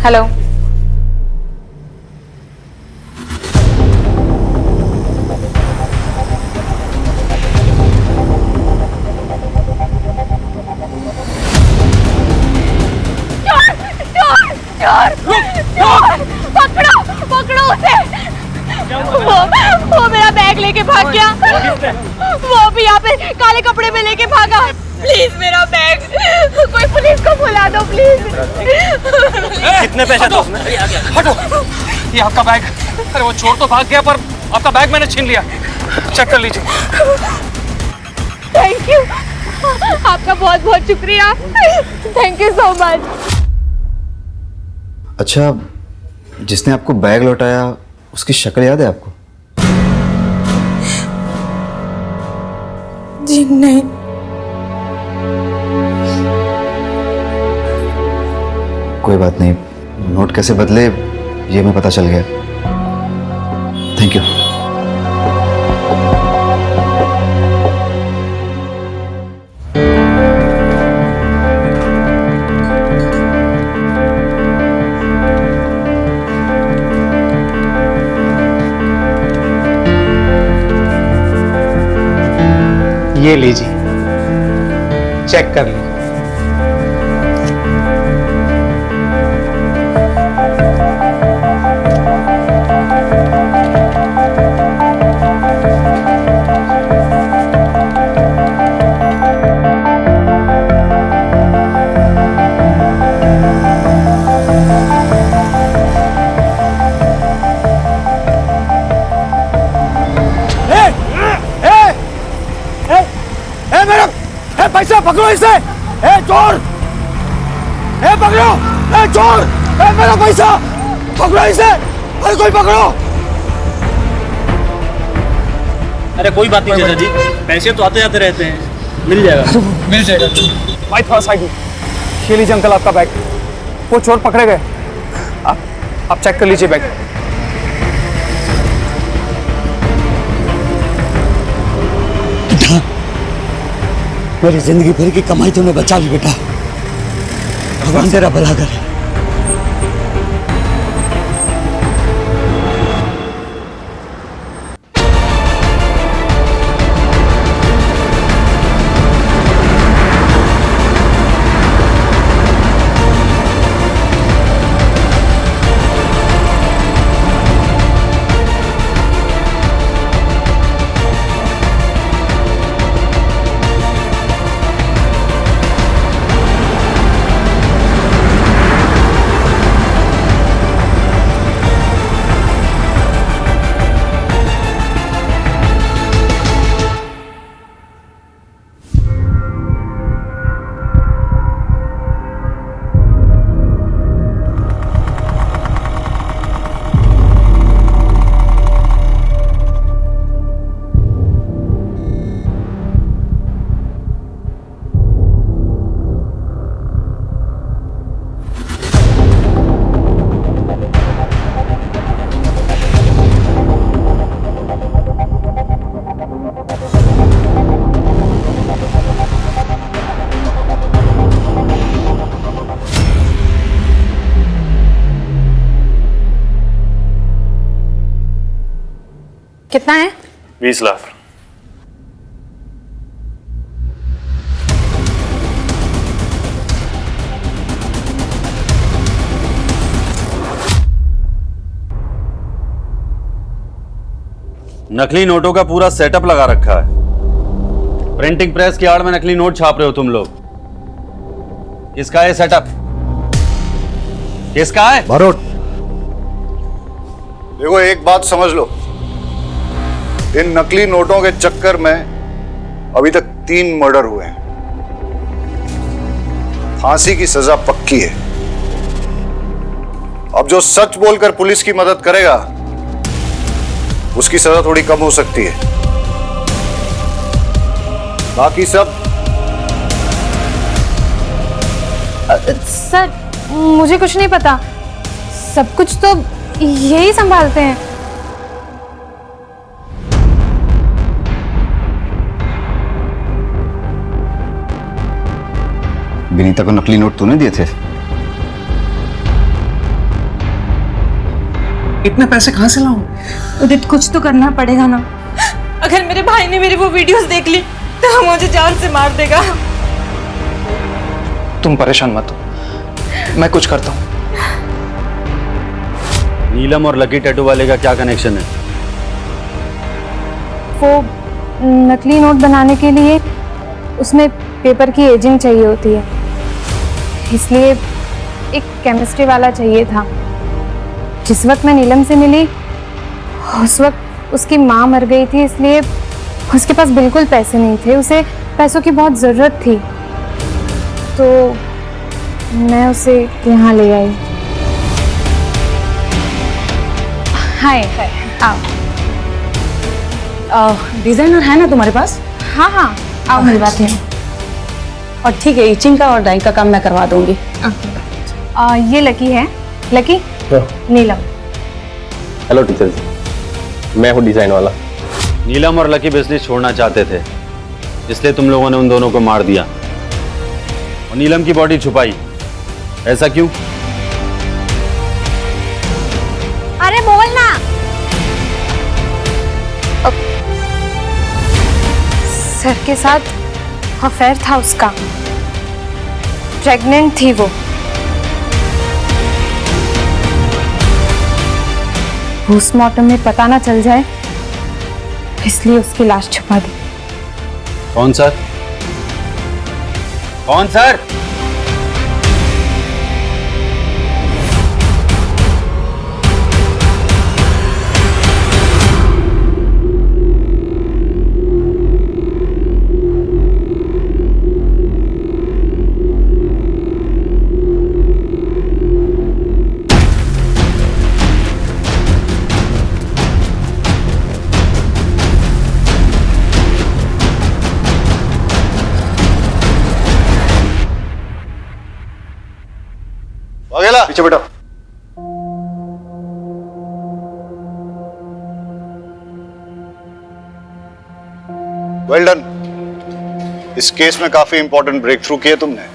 हेलो, पकड़ो पकड़ो उसे। वो मेरा बैग लेके भाग गया। वो अभी यहाँ पे काले कपड़े में लेके भागा। प्लीज मेरा बैग, कोई पुलिस को बुला दो प्लीज। कितने पैसे दो? हटो, ये आपका बैग। अरे वो चोर तो भाग गया पर आपका बैग मैंने छीन लिया। चेक कर लीजिए। थैंक यू, आपका बहुत बहुत शुक्रिया। Thank you so much. अच्छा, जिसने आपको बैग लौटाया उसकी शक्ल याद है आपको? जी नहीं। कोई बात नहीं, नोट कैसे बदले ये मैं पता चल गया। Thank you. ये लीजिए, चेक कर लीजिए। पैसा पकड़ो इसे! ए चोर! ए पकड़ो! ए चोर! ए मेरा पैसा! पकड़ो इसे! अरे कोई पकड़ो! अरे कोई बात नहीं चाचा जी, पैसे तो आते जाते रहते हैं, मिल जाएगा। मिल जाएगा। भाई थोड़ा साइड में। ये लीजिए अंकल आपका बैग। वो चोर पकड़े गए। आप चेक कर लीजिए बैग। मेरी जिंदगी भर की कमाई तूने बचा ली बेटा, भगवान तेरा भला करे। कितना है? 20 लाख। नकली नोटों का पूरा सेटअप लगा रखा है। प्रिंटिंग प्रेस की आड़ में नकली नोट छाप रहे हो तुम लोग। किसका है सेटअप? किसका है? बारोट, देखो एक बात समझ लो, इन नकली नोटों के चक्कर में अभी तक 3 मर्डर हुए हैं। फांसी की सजा पक्की है। अब जो सच बोलकर पुलिस की मदद करेगा उसकी सजा थोड़ी कम हो सकती है। बाकी सब सर मुझे कुछ नहीं पता, सब कुछ तो यही संभालते हैं। विनीता को नकली नोट तूने दिए थे? इतने पैसे कहां से लाऊं? उदित कुछ तो करना पड़ेगा ना। अगर मेरे भाई ने मेरी वो वीडियोस देख ली तो मुझे जान से मार देगा। तुम परेशान मत हो, मैं कुछ करता हूं। नीलम और लकी टैटू वाले का क्या कनेक्शन है? वो नकली नोट बनाने के लिए उसमें पेपर की एजिंग चाहिए होती है, इसलिए एक केमिस्ट्री वाला चाहिए था। जिस वक्त मैं नीलम से मिली उस वक्त उसकी माँ मर गई थी, इसलिए उसके पास बिल्कुल पैसे नहीं थे। उसे पैसों की बहुत ज़रूरत थी, तो मैं उसे यहाँ ले आई। हाय, आओ। डिजाइनर है ना तुम्हारे पास? हाँ हाँ, आओ मिलवाते हैं। और ठीक है, इचिंग का और डाइंग का काम मैं करवा दूंगी। ये लकी है। लकी, नीलम। हेलो टीचर जी, मैं हूँ डिजाइन वाला। नीलम और लकी बिजनेस छोड़ना चाहते थे, इसलिए तुम लोगों ने उन दोनों को मार दिया और नीलम की बॉडी छुपाई। ऐसा क्यों? अरे बोल ना। सर के साथ अफेयर था उसका, प्रेग्नेंट थी वो। पोस्टमार्टम में पता ना चल जाए, इसलिए उसकी लाश छुपा दी। कौन सर? कौन सर? वाघेला पीछे बैठो। Well done. इस केस में काफी इंपॉर्टेंट ब्रेक थ्रू किया तुमने।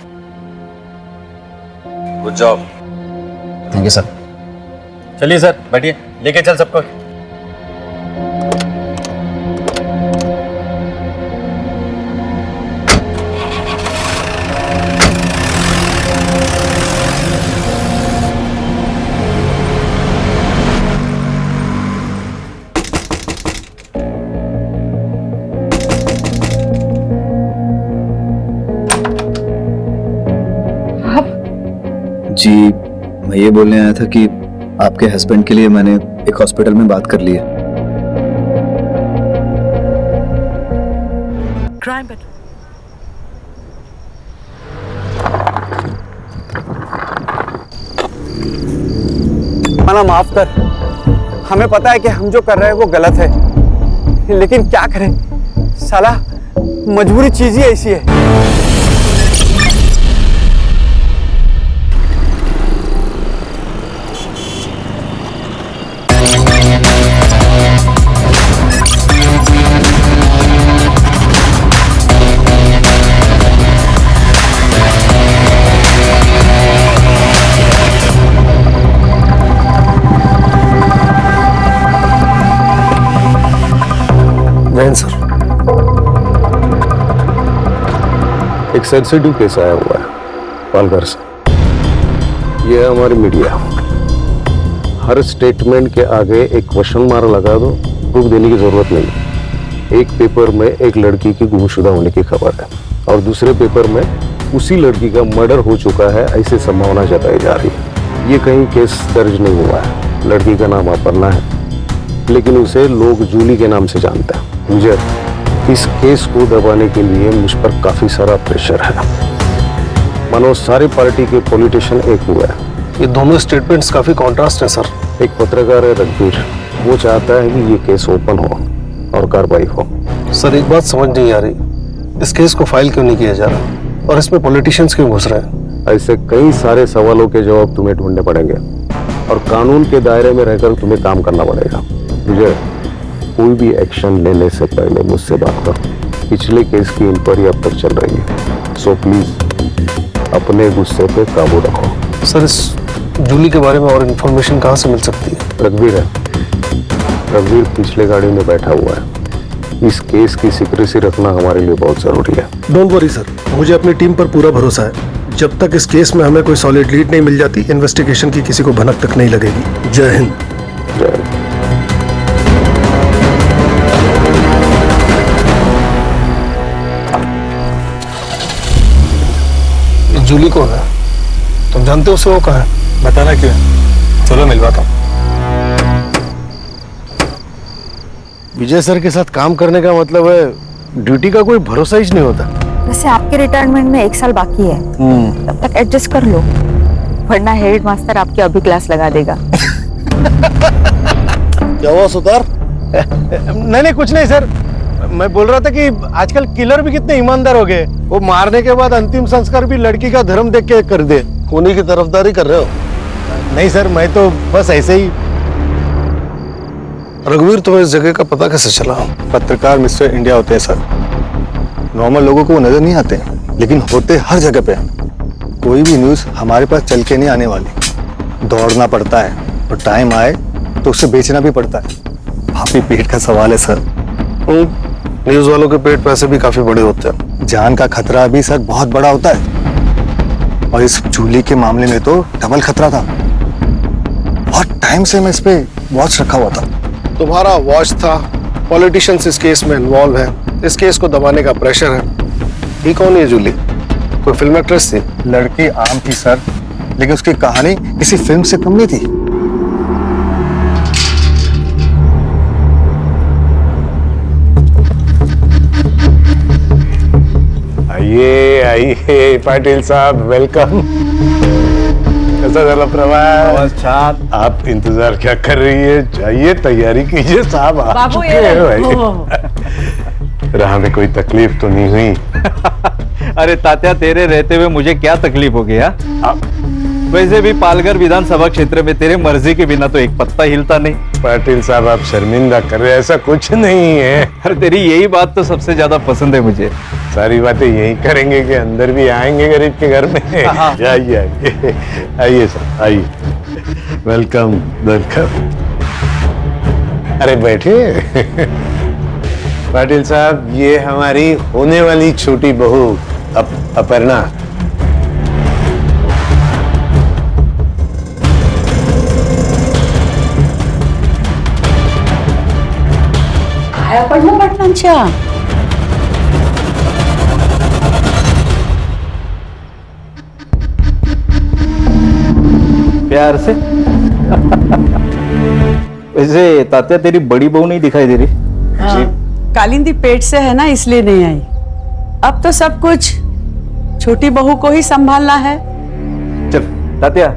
Good job. Thank you sir. चलिए सर, बैठिए, लेके चल सबको। जी, मैं ये बोलने आया था कि आपके हस्बैंड के लिए मैंने एक हॉस्पिटल में बात कर ली है। Crime petrol. माना माफ कर, हमें पता है कि हम जो कर रहे हैं वो गलत है, लेकिन क्या करें साला, मजबूरी चीज ही ऐसी है। वैन सर, एक सेंसिटिव केस आया हुआ है पालघर से। ये है हमारी मीडिया। हर स्टेटमेंट के आगे एक क्वेश्चन मार्क लगा दो, प्रूफ देने की जरूरत नहीं। एक पेपर में एक लड़की की गुमशुदा होने की खबर है और दूसरे पेपर में उसी लड़की का मर्डर हो चुका है, ऐसी संभावना जताई जा रही है। ये कहीं केस दर्ज नहीं हुआ है। लड़की का नाम अपर्णा है, लेकिन उसे लोग जूली के नाम से जानते हैं। मुझे इस केस को दबाने के लिए मुझ पर काफी सारा प्रेशर है। मानो सारी पार्टी के पॉलिटिशियन एक हुआ है। ये दोनों स्टेटमेंट्स काफी कॉन्ट्रास्ट है सर। एक पत्रकार है रणबीर, वो चाहता है कि ये केस ओपन हो और कार्रवाई हो। सर एक बात समझ नहीं आ रही, इस केस को फाइल क्यों नहीं किया जा रहा और इसमें पॉलिटिशियंस क्यों घुस रहे हैं? ऐसे कई सारे सवालों के जवाब तुम्हें ढूंढने पड़ेंगे और कानून के दायरे में रहकर तुम्हें काम करना पड़ेगा। मुझे कोई भी एक्शन लेने से पहले मुझसे बात करो। पिछले केस की इंक्वायरी अब तक चल रही है, सो प्लीज अपने गुस्से पे काबू रखो। सर इस जूली के बारे में और इन्फॉर्मेशन कहाँ से मिल सकती है? रणबीर है, रणबीर पिछले गाड़ी में बैठा हुआ है। इस केस की सीक्रेसी रखना हमारे लिए बहुत जरूरी है। डोंट वरी सर, मुझे अपनी टीम पर पूरा भरोसा है। जब तक इस केस में हमें कोई सॉलिड लीड नहीं मिल जाती, इन्वेस्टिगेशन की किसी को भनक तक नहीं लगेगी। जय हिंद। जय हिंद। जूली कौन है? तुम जानते हो उसे? वो कहाँ है? बताना क्यों है? चलो मिलवाता हूँ। विजय सर के साथ काम करने का मतलब है ड्यूटी का कोई भरोसा ही नहीं होता। वैसे आपके रिटायरमेंट में 1 साल बाकी है, तब तक एडजस्ट कर लो, वरना हेड मास्टर आपकी अभी क्लास लगा देगा। क्या हुआ सुतार? नहीं कुछ नहीं सर, मैं बोल रहा था कि आजकल किलर भी कितने ईमानदार हो गए। वो मारने के बाद अंतिम संस्कार भी लड़की का धर्म देख के कर दे। उन्हीं की तरफदारी कर रहे हो? नहीं सर, मैं तो बस ऐसे ही। रघुवीर, तुम्हें इस जगह का पता कैसे चला? पत्रकार मिस्टर इंडिया होते हैं सर। नॉर्मल लोगों को वो नजर नहीं आते, लेकिन होते हर जगह पे। कोई भी न्यूज हमारे पास चल के नहीं आने वाली। दौड़ना पड़ता है और टाइम आए तो उसे बेचना भी पड़ता है। काफी पेट का सवाल है सर। न्यूज वालों के पेट पैसे भी काफी बड़े होते हैं। जान का खतरा भी सर बहुत बड़ा होता है, और इस जूली के मामले में तो डबल खतरा था। बहुत टाइम से मैं इस पे वॉच रखा हुआ था। तुम्हारा वॉच था, पॉलिटिशियंस इस केस में इन्वॉल्व है, इस केस को दबाने का प्रेशर है। ये कौन है जूली? कोई फिल्म एक्ट्रेस थी? लड़की आम थी सर, लेकिन उसकी कहानी किसी फिल्म से कम नहीं थी। आइए आइए पाटिल साहब, वेलकम। कैसा चला प्रवास? नमस्कार। आप इंतजार क्या कर रही है? जाइए, तैयारी कीजिए, साहब आ बाबू चुके हैं भाई। राह में कोई तकलीफ तो नहीं हुई? अरे तात्या, तेरे रहते हुए मुझे क्या तकलीफ हो गया? वैसे भी पालघर विधानसभा क्षेत्र में तेरे मर्जी के बिना तो एक पत्ता हिलता नहीं। पाटिल साहब, आप शर्मिंदा कर रहे हैं, ऐसा कुछ नहीं है। अरे तेरी यही बात तो सबसे ज्यादा पसंद है मुझे। सारी बातें यही करेंगे कि अंदर भी आएंगे गरीब के घर में? आइए आइए आइए सर, आइए। Welcome welcome. अरे बैठिए। पाटिल साहब, ये हमारी होने वाली छोटी बहू अपर्णा। पडलं पाटलांच्या। प्यार से। वैसे तात्या, तेरी बड़ी बहू नहीं दिखाई दे रही? कालिंदी पेट से है ना, इसलिए नहीं आई। अब तो सब कुछ छोटी बहू को ही संभालना है। चल तात्या,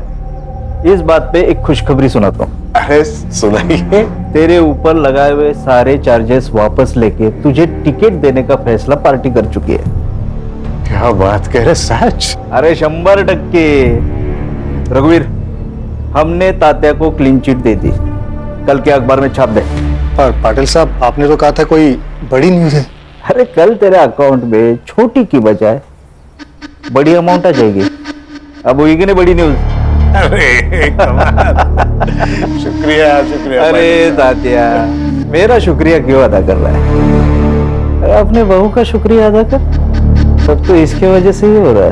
इस बात पे एक खुशखबरी सुनाता हूँ। अरे सुनाइए। तेरे ऊपर लगाए हुए सारे चार्जेस वापस लेके तुझे टिकट देने का फैसला पार्टी कर चुकी है। क्या बात कह रहे, सच? अरे 100%। रघुवीर, हमने तात्या को क्लीन चिट दे दी। कल के अखबार में छाप दे। पर पाटिल साहब, आपने तो कहा था कोई बड़ी न्यूज है। अरे कल तेरे अकाउंट में छोटी की बजाय बड़ी अमाउंट आ जाएगी। अब होगी कि नहीं बड़ी न्यूज? अरे शुक्रिया शुक्रिया। अरे तात्या, मेरा शुक्रिया क्यों अदा कर रहा है? अरे अपने बहू का शुक्रिया अदा कर। सब तो इसके वजह से ही हो रहा है।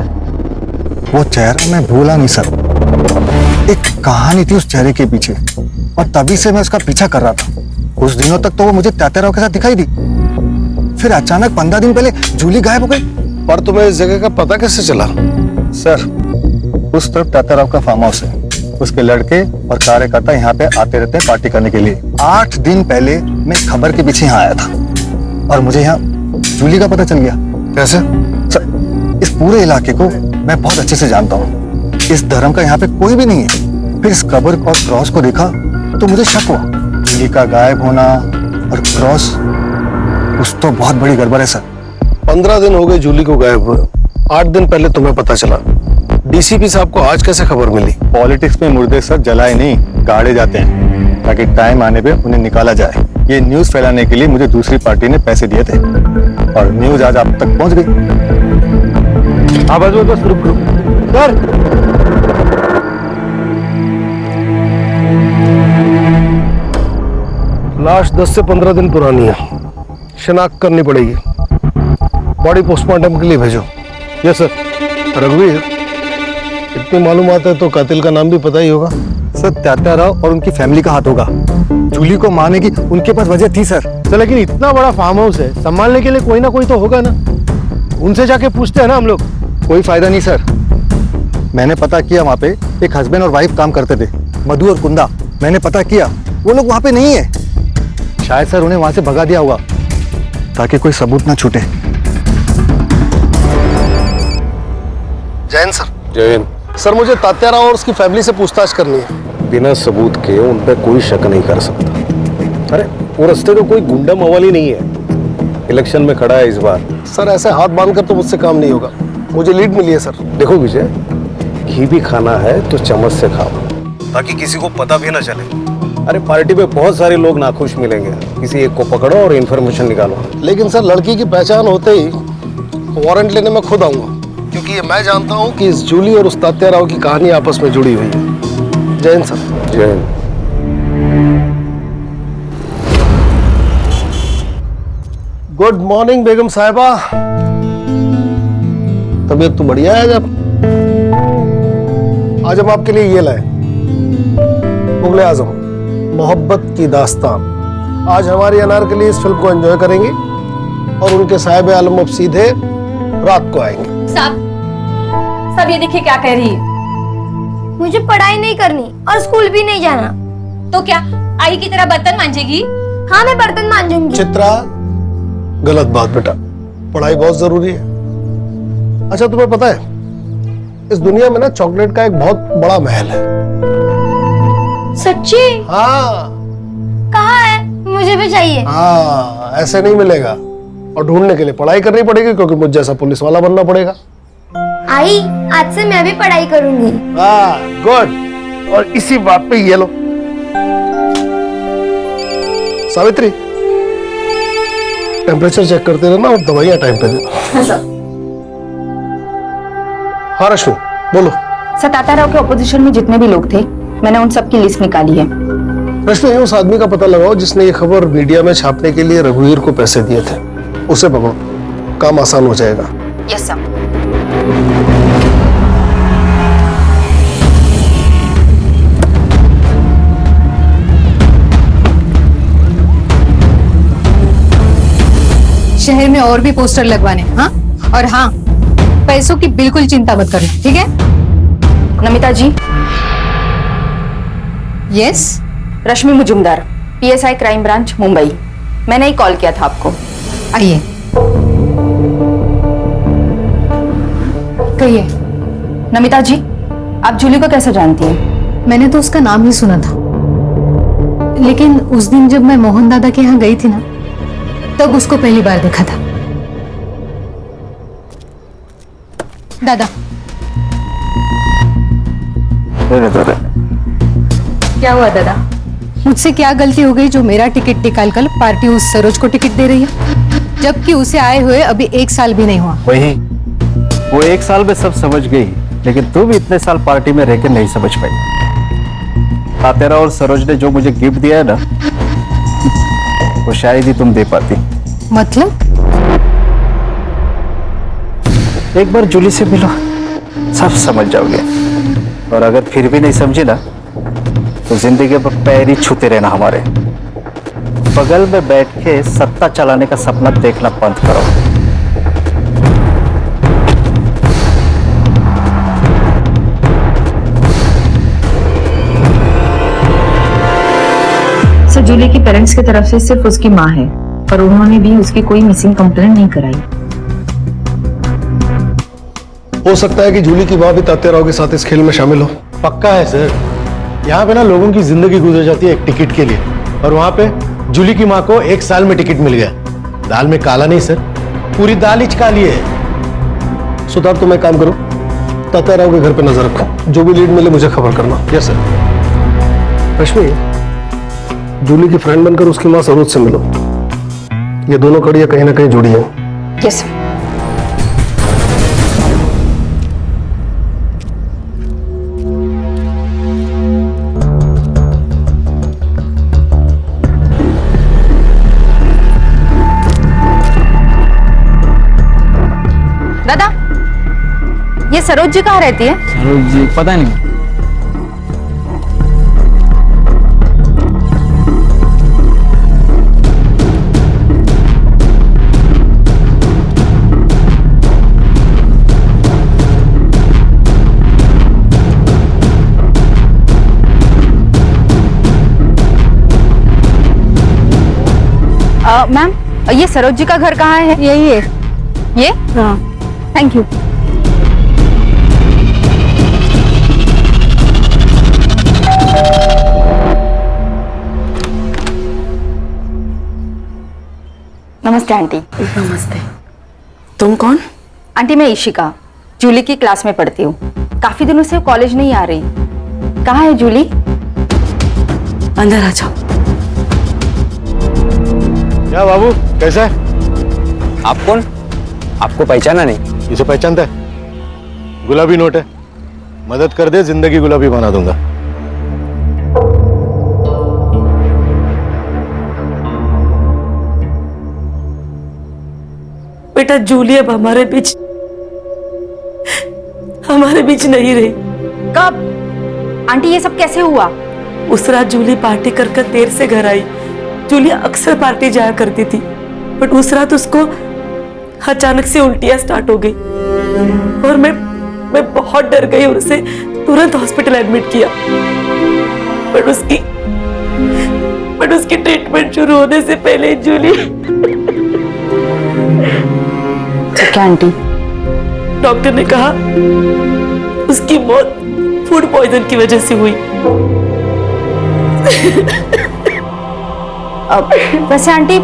वो चेहरा मैं भूला नहीं सर। एक कहानी थी उस चेहरे के पीछे, और तभी से मैं उसका पीछा कर रहा था। कुछ दिनों तक तो वो मुझे तात्याराव के साथ दिखाई दी, फिर अचानक 15 दिन पहले जूली गायब हो गई। पर तुम्हें इस जगह का पता कैसे चला? सर, उस तरफ तात्याराव का फार्म हाउस है। उसके लड़के और कार्यकर्ता यहाँ पे आते रहते हैं पार्टी करने के लिए। 8 दिन पहले मैं खबर के पीछे यहाँ आया था, और मुझे यहाँ जूली का पता चल गया। कैसे? सर, इस पूरे इलाके को मैं बहुत अच्छे से जानता हूँ। इस धर्म का यहाँ पे कोई भी नहीं है। फिर इस कब्र और क्रॉस को देखा तो मुझे शक हुआ। जूली का गायब होना और क्रॉस, कुछ तो बहुत बड़ी गड़बड़ है सर। 15 दिन हो गए जूली को गायब हुए, 8 दिन पहले तुम्हें पता चला। डीसीपी साहब को आज कैसे खबर मिली? पॉलिटिक्स में मुर्दे सर जलाए नहीं, गाड़े जाते हैं, ताकि टाइम आने पे उन्हें निकाला जाए। ये न्यूज फैलाने के लिए मुझे दूसरी पार्टी ने पैसे दिए थे, और न्यूज आज आप तक पहुंच गई। हाँ बस रुक सर। लाश 10 से 15 दिन पुरानी है, शिनाख्त करनी पड़ेगी। बॉडी पोस्टमार्टम के लिए भेजो। Yes sir. रघुवीर, इतनी मालूमात है तो कातिल का नाम भी पता ही होगा। सर, तात्याराव और उनकी फैमिली का हाथ होगा। जूली को मारने की उनके पास वजह थी सर। लेकिन इतना बड़ा फार्म हाउस है, संभालने के लिए कोई ना कोई तो होगा ना। उनसे जाके पूछते हैं ना हम लोग। कोई फायदा नहीं सर। मैंने पता किया, वहाँ पे एक हस्बैंड और वाइफ काम करते थे, मधु और कुंदा। मैंने पता किया, वो लोग वहाँ पे नहीं है। शायद सर उन्हें वहाँ से भगा दिया होगा, ताकि कोई सबूत ना छूटे। जैन सर। जैन सर, मुझे तात्याराव और उसकी फैमिली से पूछताछ करनी है। बिना सबूत के उन पर कोई शक नहीं कर सकता। अरे वो रास्ते तो कोई गुंडा मवाली नहीं है, इलेक्शन में खड़ा है इस बार। सर ऐसे हाथ बांधकर तो मुझसे काम नहीं होगा। मुझे लीड मिली है सर। देखो विजय, घी भी खाना है तो चम्मच से खाओ, ताकि किसी को पता भी ना चले। अरे पार्टी पे बहुत सारे लोग नाखुश मिलेंगे, किसी एक को पकड़ो और इन्फॉर्मेशन निकालो। लेकिन सर लड़की की पहचान होते ही वारंट लेने में खुद आऊंगा, क्योंकि ये मैं जानता हूँ कि इस जूली और उस तात्या राव की कहानी आपस में जुड़ी हुई है। जय हिंद सर। जय हिंद। गुड मॉर्निंग बेगम साहिबा। तबीयत तो बढ़िया है। आज हम आपके लिए ये लाए, मुगले आजम मोहब्बत की दास्तान। आज हमारी अनारकली इस फिल्म को एंजॉय करेंगी और उनके साहिब आलम अब सीधे रात को आएंगे। सब ये देखिए क्या कह रही है। मुझे पढ़ाई नहीं करनी और स्कूल भी नहीं जाना। तो क्या आई की तरह बर्तन मांजेगी? हाँ मैं बर्तन मांजूंगी। चित्रा, गलत बात बेटा, पढ़ाई बहुत जरूरी है। अच्छा तुम्हें पता है इस दुनिया में ना चॉकलेट का एक बहुत बड़ा महल है। सच्ची? हाँ। कहाँ है? मुझे भी चाहिए। हाँ ऐसे नहीं मिलेगा, और ढूंढने के लिए पढ़ाई करनी पड़ेगी, क्योंकि मुझ जैसा पुलिस वाला बनना पड़ेगा। आई आज से मैं भी पढ़ाई करूंगी। हाँ गुड। और इसी बात पे ये लो सावित्री, टेम्परेचर चेक करते रहना और दवाइयां टाइम पे देना। हाँ रश्मि बोलो। सताता राव के ऑपोजिशन में जितने भी लोग थे मैंने उन सब की लिस्ट निकाली है। रश्मि उस आदमी का पता लगाओ जिसने ये खबर मीडिया में छापने के लिए रघुवीर को पैसे दिए थे, उसे पकड़ो, काम आसान हो जाएगा। Yes sir. शहर में और भी पोस्टर लगवाने। हाँ और हाँ, पैसों की बिल्कुल चिंता मत करना, ठीक है? नमिता जी। यस। रश्मि मुजुमदार, पीएसआई क्राइम ब्रांच मुंबई। मैंने ही कॉल किया था आपको। आइए कहिए। नमिता जी, आप जूली को कैसे जानती हैं? मैंने तो उसका नाम ही सुना था, लेकिन उस दिन जब मैं मोहन दादा के यहाँ गई थी ना, तब उसको पहली बार देखा था। दादा क्या हुआ दादा? मुझसे क्या गलती हो गई जो मेरा टिकट निकाल कर पार्टी उस सरोज को टिकट दे रही है, जबकि उसे आए हुए अभी 1 साल भी नहीं हुआ। वही वो 1 साल में सब समझ गई, लेकिन तू भी इतने साल पार्टी में रहकर नहीं समझ पाई। तातेरा और सरोज ने जो मुझे गिफ्ट दिया है ना, वो शायद ही तुम दे पाती। मतलब? एक बार जूली से मिलो, सब समझ जाओगे। और अगर फिर भी नहीं समझे ना, तो जिंदगी पर पैर ही छूते रहना हमारे। बगल में बैठ के सत्ता चलाने का सपना देखना बंद करो। सर, जूली की पेरेंट्स की तरफ से सिर्फ उसकी माँ है, पर उन्होंने भी उसकी कोई मिसिंग कंप्लेंट नहीं कराई। हो सकता है कि जूली की माँ भी तात्या राव के साथ इस खेल में शामिल हो। पक्का है सर। यहाँ पे ना लोगों की जिंदगी गुजर जाती है एक टिकट के लिए, और वहाँ पे जूली की माँ को 1 साल में टिकट मिल गया। दाल में काला नहीं सर, पूरी दाल ही काली है। सुधार तुम एक काम करो, तात्या राव के घर पे नजर रखो, जो भी लीड मिले मुझे खबर करना। Yes sir. रश्मि, जूली की फ्रेंड बनकर उसकी माँ सरोज से मिलो, ये दोनों कड़ियां कहीं ना कहीं जुड़ी हैं। Yes sir. दादा, ये सरोज जी कहाँ रहती है? सरोज जी पता नहीं। मैम, ये सरोज जी का घर कहाँ है? यही है। ये? हाँ। Thank you. नमस्ते आंटी। नमस्ते। तुम कौन? आंटी मैं इशिका, जूली की क्लास में पढ़ती हूँ। काफी दिनों से कॉलेज नहीं आ रही। कहाँ है जूली? अंदर आ जाओ। क्या बाबू, कैसा है? आप कौन? आपको पहचाना नहीं? इसे पहचानता है? गुलाबी नोट है, मदद कर दे, जिंदगी गुलाबी बना दूंगा। बेटा जूली अब हमारे बीच नहीं रही। कब? आंटी ये सब कैसे हुआ? उस रात जूली पार्टी कर देर से घर आई। जूली अक्सर पार्टी जाया करती थी, बट उस रात उसको अचानक से उल्टियां स्टार्ट हो गई और मैं बहुत डर गई और उसे तुरंत हॉस्पिटल एडमिट किया। बट उसकी ट्रीटमेंट शुरू होने से पहले जूली क्या आंटी? डॉक्टर ने कहा उसकी मौत फूड पॉइजन की वजह से हुई। वैसे आंटी,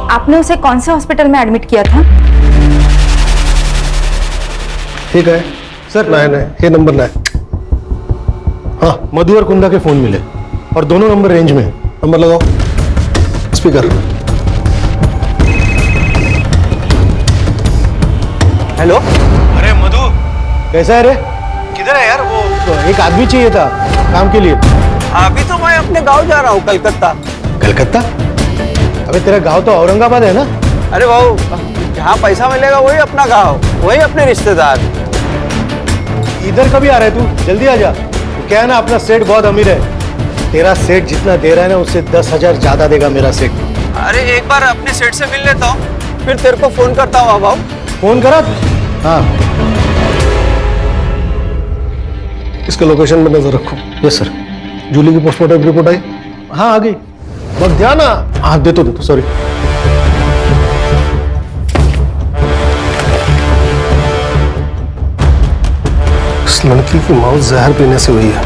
आपने उसे कौन से हॉस्पिटल में एडमिट किया था? ठीक है सर, नहीं ये नंबर ना है। हाँ, मधु और कुंदा के फोन मिले और दोनों नंबर रेंज में है। नंबर लगाओ, स्पीकर। हेलो। अरे मधु, कैसा है रे? किधर है यार? वो एक आदमी चाहिए था काम के लिए। अभी तो मैं अपने गांव जा रहा हूँ, कलकत्ता। कलकत्ता? अबे तेरा गांव तो औरंगाबाद है ना? अरे बाबू, जहाँ पैसा मिलेगा वही अपना गांव, वही अपने रिश्तेदार। इधर कभी आ रहा है तू? जल्दी आ जा। तो क्या है ना, अपना सेठ बहुत अमीर है। तेरा सेठ जितना दे रहा है ना, उससे 10,000 ज्यादा देगा मेरा सेठ। अरे एक बार अपने सेठ से मिल लेता हूँ, फिर तेरे को फोन करता हूँ। बाबू फोन करा? हाँ, इसका लोकेशन में नजर रखो। Yes sir. जूली की पोस्टमार्टम रिपोर्ट आई? हाँ आ गई। बस ध्यान। हाँ दे तो सॉरी। इस लड़की की मौत जहर पीने से हुई है।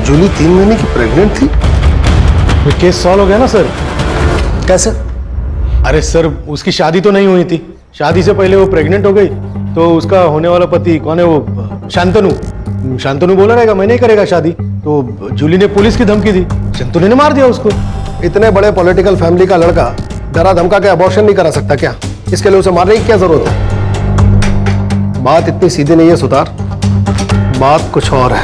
जूली 3 महीने की प्रेग्नेंट थी। ये केस सॉल्व हो गया ना सर? कैसे? अरे सर, उसकी शादी तो नहीं हुई थी। शादी से पहले वो प्रेग्नेंट हो गई, तो उसका होने वाला पति कौन है वो? शांतनु बोला रहेगा मैं नहीं करेगा शादी, तो जूली ने पुलिस की धमकी दी, शांतनु ने मार दिया उसको। इतने बड़े पॉलिटिकल फैमिली का लड़का डरा धमका के अबॉर्शन नहीं करा सकता क्या? इसके लिए उसे मारने की क्या जरूरत है? बात इतनी सीधी नहीं है सुतार, बात कुछ और है।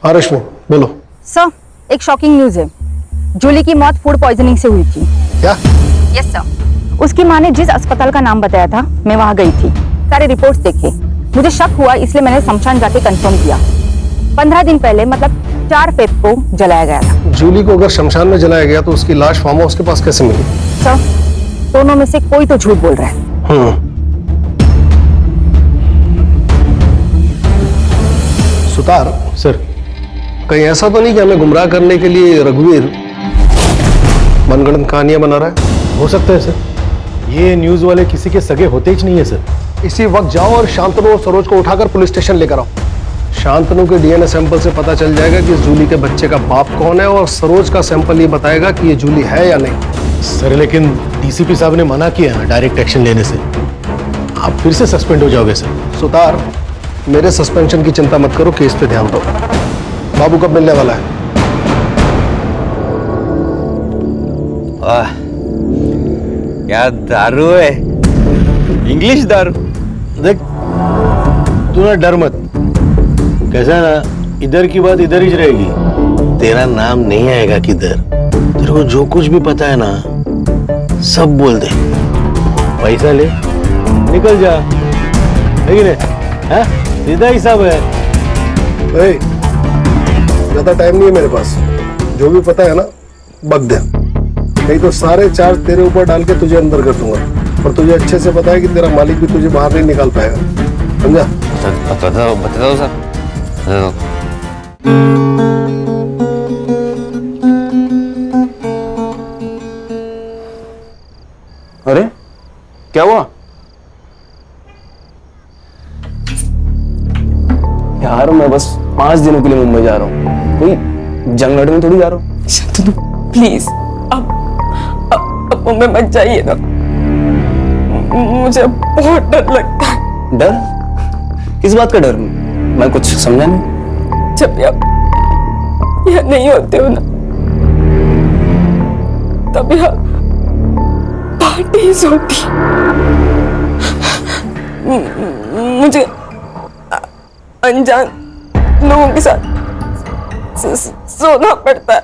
हाँ रश्मि बोलो। सर, एक शॉकिंग न्यूज है। जूली की मौत फूड पॉइजनिंग से हुई थी। क्या? Yes sir. उसकी माँ ने जिस अस्पताल का नाम बताया था, मैं वहाँ गई थी, सारे रिपोर्ट्स देखे। मुझे शक हुआ, इसलिए मैंने शमशान जाके कंफर्म किया। 15 दिन पहले, मतलब 4 फेब को जलाया गया था। जूली को अगर शमशान में जलाया गया तो उसकी लाश फार्म हाउस के पास कैसे मिली? सर, दोनों में से कोई तो झूठ बोल रहा है। सुतार सर, कहीं ऐसा तो नहीं कि हमें गुमराह करने के लिए रघुवीर मनगढ़ंत कहानियां बना रहा है? हो सकता है सर। ये न्यूज वाले किसी के सगे होते ही नहीं है सर। इसी वक्त जाओ और शांतनु और सरोज को उठाकर पुलिस स्टेशन लेकर आओ। शांतनु के डीएनए सैंपल से पता चल जाएगा कि इस जूली के बच्चे का बाप कौन है, और सरोज का सैंपल ये बताएगा कि ये जूली है या नहीं। सर लेकिन डीसीपी साहब ने मना किया है डायरेक्ट एक्शन लेने से। आप फिर से सस्पेंड हो जाओगे सर। सुतार, मेरे सस्पेंशन की चिंता मत करो, केस पे ध्यान दो। बाबू कब मिलने वाला है? वाह, क्या दारू है, इंग्लिश दारू। देख तू ना डर मत, कैसा है ना, इधर की बात इधर ही रहेगी। तेरा नाम नहीं आएगा किधर। तेरे को जो कुछ भी पता है ना सब बोल दे। पैसा ले, निकल जा, है कि नहीं? हाँ? सीधा हिसाब है। ज्यादा टाइम नहीं है मेरे पास, जो भी पता है ना बक दे, नहीं तो सारे चार्ज तेरे ऊपर डाल के तुझे अंदर कर दूंगा। और तुझे अच्छे से पता है कि तेरा मालिक भी तुझे बाहर नहीं निकाल पाएगा, समझा? बता दो सर। अरे क्या हुआ यार? मैं बस 5 दिनों के लिए मुंबई जा रहा हूँ, कोई जंग लड़ने थोड़ी जा रहा हूँ। शांतनु प्लीज अब मुंबई मत जाइए ना, मुझे बहुत डर लगता है। डर? किस बात का डर? मैं कुछ समझा नहीं। जब भी आप यहाँ नहीं होते हो ना, तब यहाँ पार्टीज होती। मुझे अनजान लोगों के साथ सोना पड़ता है।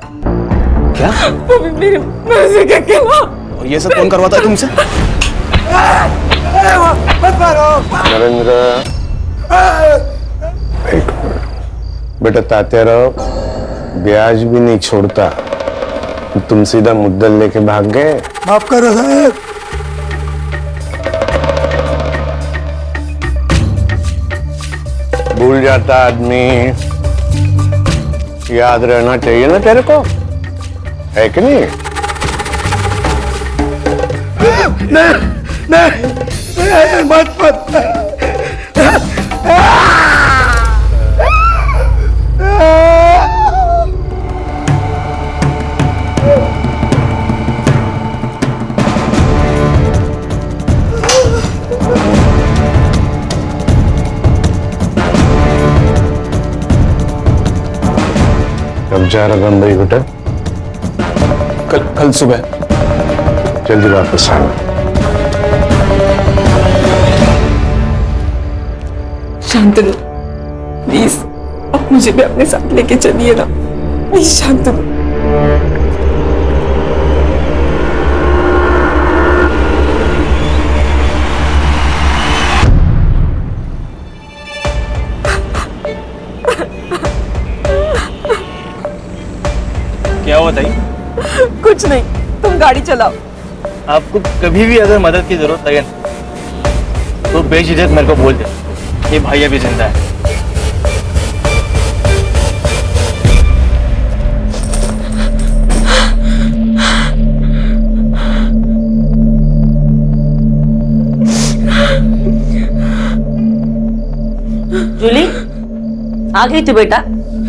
क्या? वो भी मेरी मर्जी के खिलाफ। और ये सब कौन करवाता है तुमसे? नरेंद्र, एक मिनट बेटा, तात्याराव ब्याज भी नहीं छोड़ता, तुम सीधा मुद्दल लेके भाग गए। माफ करो साहब। भूल जाता आदमी, याद रहना चाहिए ना तेरे को, है कि नहीं? नहीं, मत। कब जा रहा बम्बई बेटा? कल सुबह। जल्दी वापस आना। शांतनु प्लीज अब मुझे भी अपने साथ लेके चलिए ना, प्लीज शांतनु। क्या हुआ ताई? कुछ नहीं, तुम गाड़ी चलाओ। आपको कभी भी अगर मदद की जरूरत लगे तो बेझिझक मेरे को बोल दे, ये भाई अभी जिंदा है। जूली आ गई तू बेटा,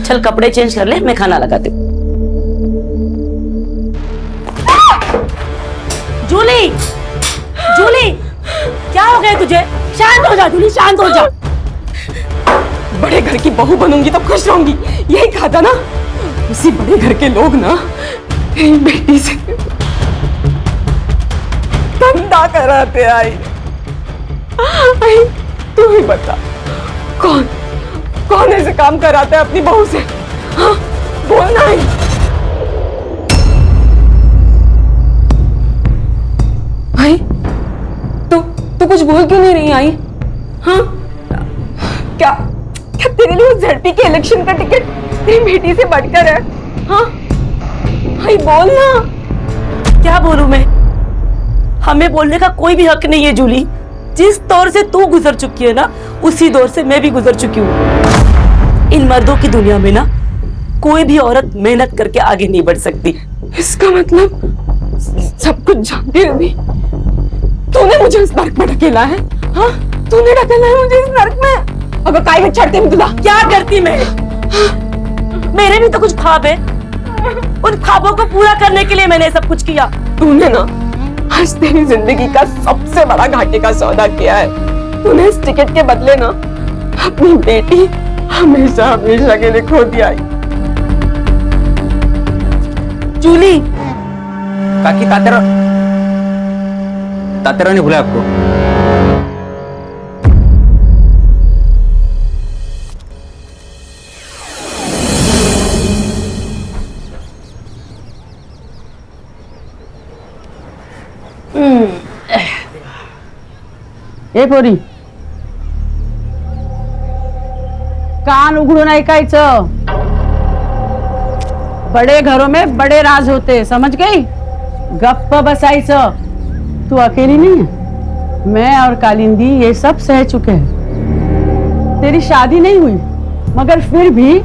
चल कपड़े चेंज कर ले, मैं खाना लगाती हूँ। जूली जूली क्या हो गया तुझे? शांत हो जा जूली, शांत हो जा। बड़े घर की बहू बनूंगी तो खुश रहूंगी, यही कहा था ना। उसी बड़े घर के लोग ना मेरी बेटी से धंधा कराते आई। तू ही बता, कौन ऐसे काम कराता है अपनी बहू से? हाँ बोलना है। भाई तू कुछ बोल क्यों नहीं रही आई? हाँ क्या तेरे लिए उस ZP के इलेक्शन का टिकट तेरी बेटी से बढ़कर है? हाँ भाई बोल ना। क्या बोलूं मैं? हमें बोलने का कोई भी हक नहीं है जूली। जिस दौर से तू गुजर चुकी है ना, उसी दौर से मैं भी गुजर चुकी हूँ। इन मर्दों की दुनिया में ना कोई भी औरत मेहनत करके आगे नहीं बढ़ सकती। इसका मतलब सब कुछ जानते हुए भी तूने मुझे इस नर्क में ढकेला है। हाँ तूने ढकेला है मुझे इस नर्क में। अगर काय में छड़ते में तुला क्या करती मैं? मेरे भी तो कुछ ख्वाब है, उन ख्वाबों को पूरा करने के लिए मैंने सब कुछ किया। तूने ना आज तेरी जिंदगी का सबसे बड़ा घाटे का सौदा किया है। तूने इस टिकट के बदले ना अपनी बेटी हमेशा हमेशा के लिए खो दिया। जूली काकी, तात्याराव ने बुलाया आपको। ए पोरी, कान उघडून ऐकायचं। बड़े घरों में बड़े राज होते, समझ गई? गप्प बसायचं। तू अकेली नहीं है, मैं और कालिंदी ये सब सह चुके हैं। तेरी शादी नहीं हुई मगर फिर भी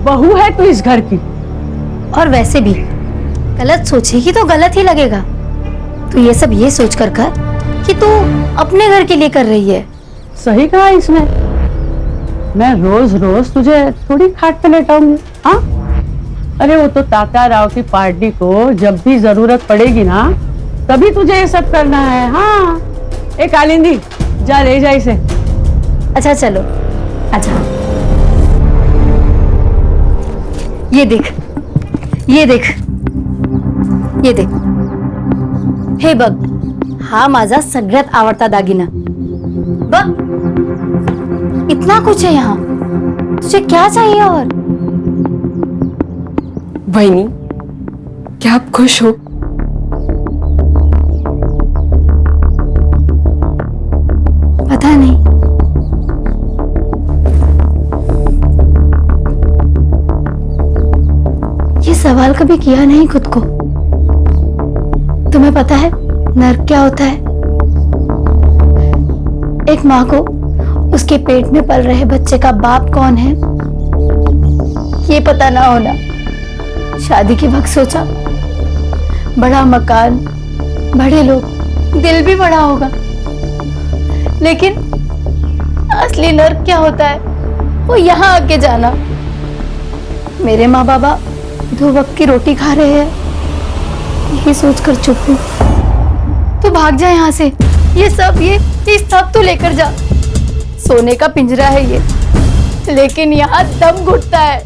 बहू है तू इस घर की। और वैसे भी गलत सोचेगी तो गलत ही लगेगा। तो ये सब ये सोच कर कि तू अपने घर के लिए कर रही है। सही कहा इसने। मैं रोज रोज तुझे थोड़ी खाट पे लेटाऊंगी। हाँ अरे वो तो तात्या राव की पार्टी को जब भी जरूरत पड़ेगी ना तभी तुझे ये सब करना है। हाँ ए कालिंदी जा ले जा इसे। अच्छा चलो अच्छा। ये देख ये देख ये देख, हे बघ, हा माझा सगळ्यात आवडता दागिना बघ। इतना कुछ है यहाँ, तुझे क्या चाहिए? और वहीनी, क्या आप खुश हो? पता नहीं, ये सवाल कभी किया नहीं खुद को। तुम्हें पता है नर्क क्या होता है? एक माँ को उसके पेट में पल रहे बच्चे का बाप कौन है ये पता ना होना। शादी के वक्त सोचा बड़ा मकान, बड़े लोग, दिल भी बड़ा होगा, लेकिन असली नर्क क्या होता है वो यहाँ आके जाना। मेरे माँ बाबा 2 वक्त की रोटी खा रहे हैं, यही सोचकर चुप हूँ। तू भाग जा यहाँ से, ये सब तू लेकर जा। सोने का पिंजरा है ये, लेकिन यहाँ दम घुटता है।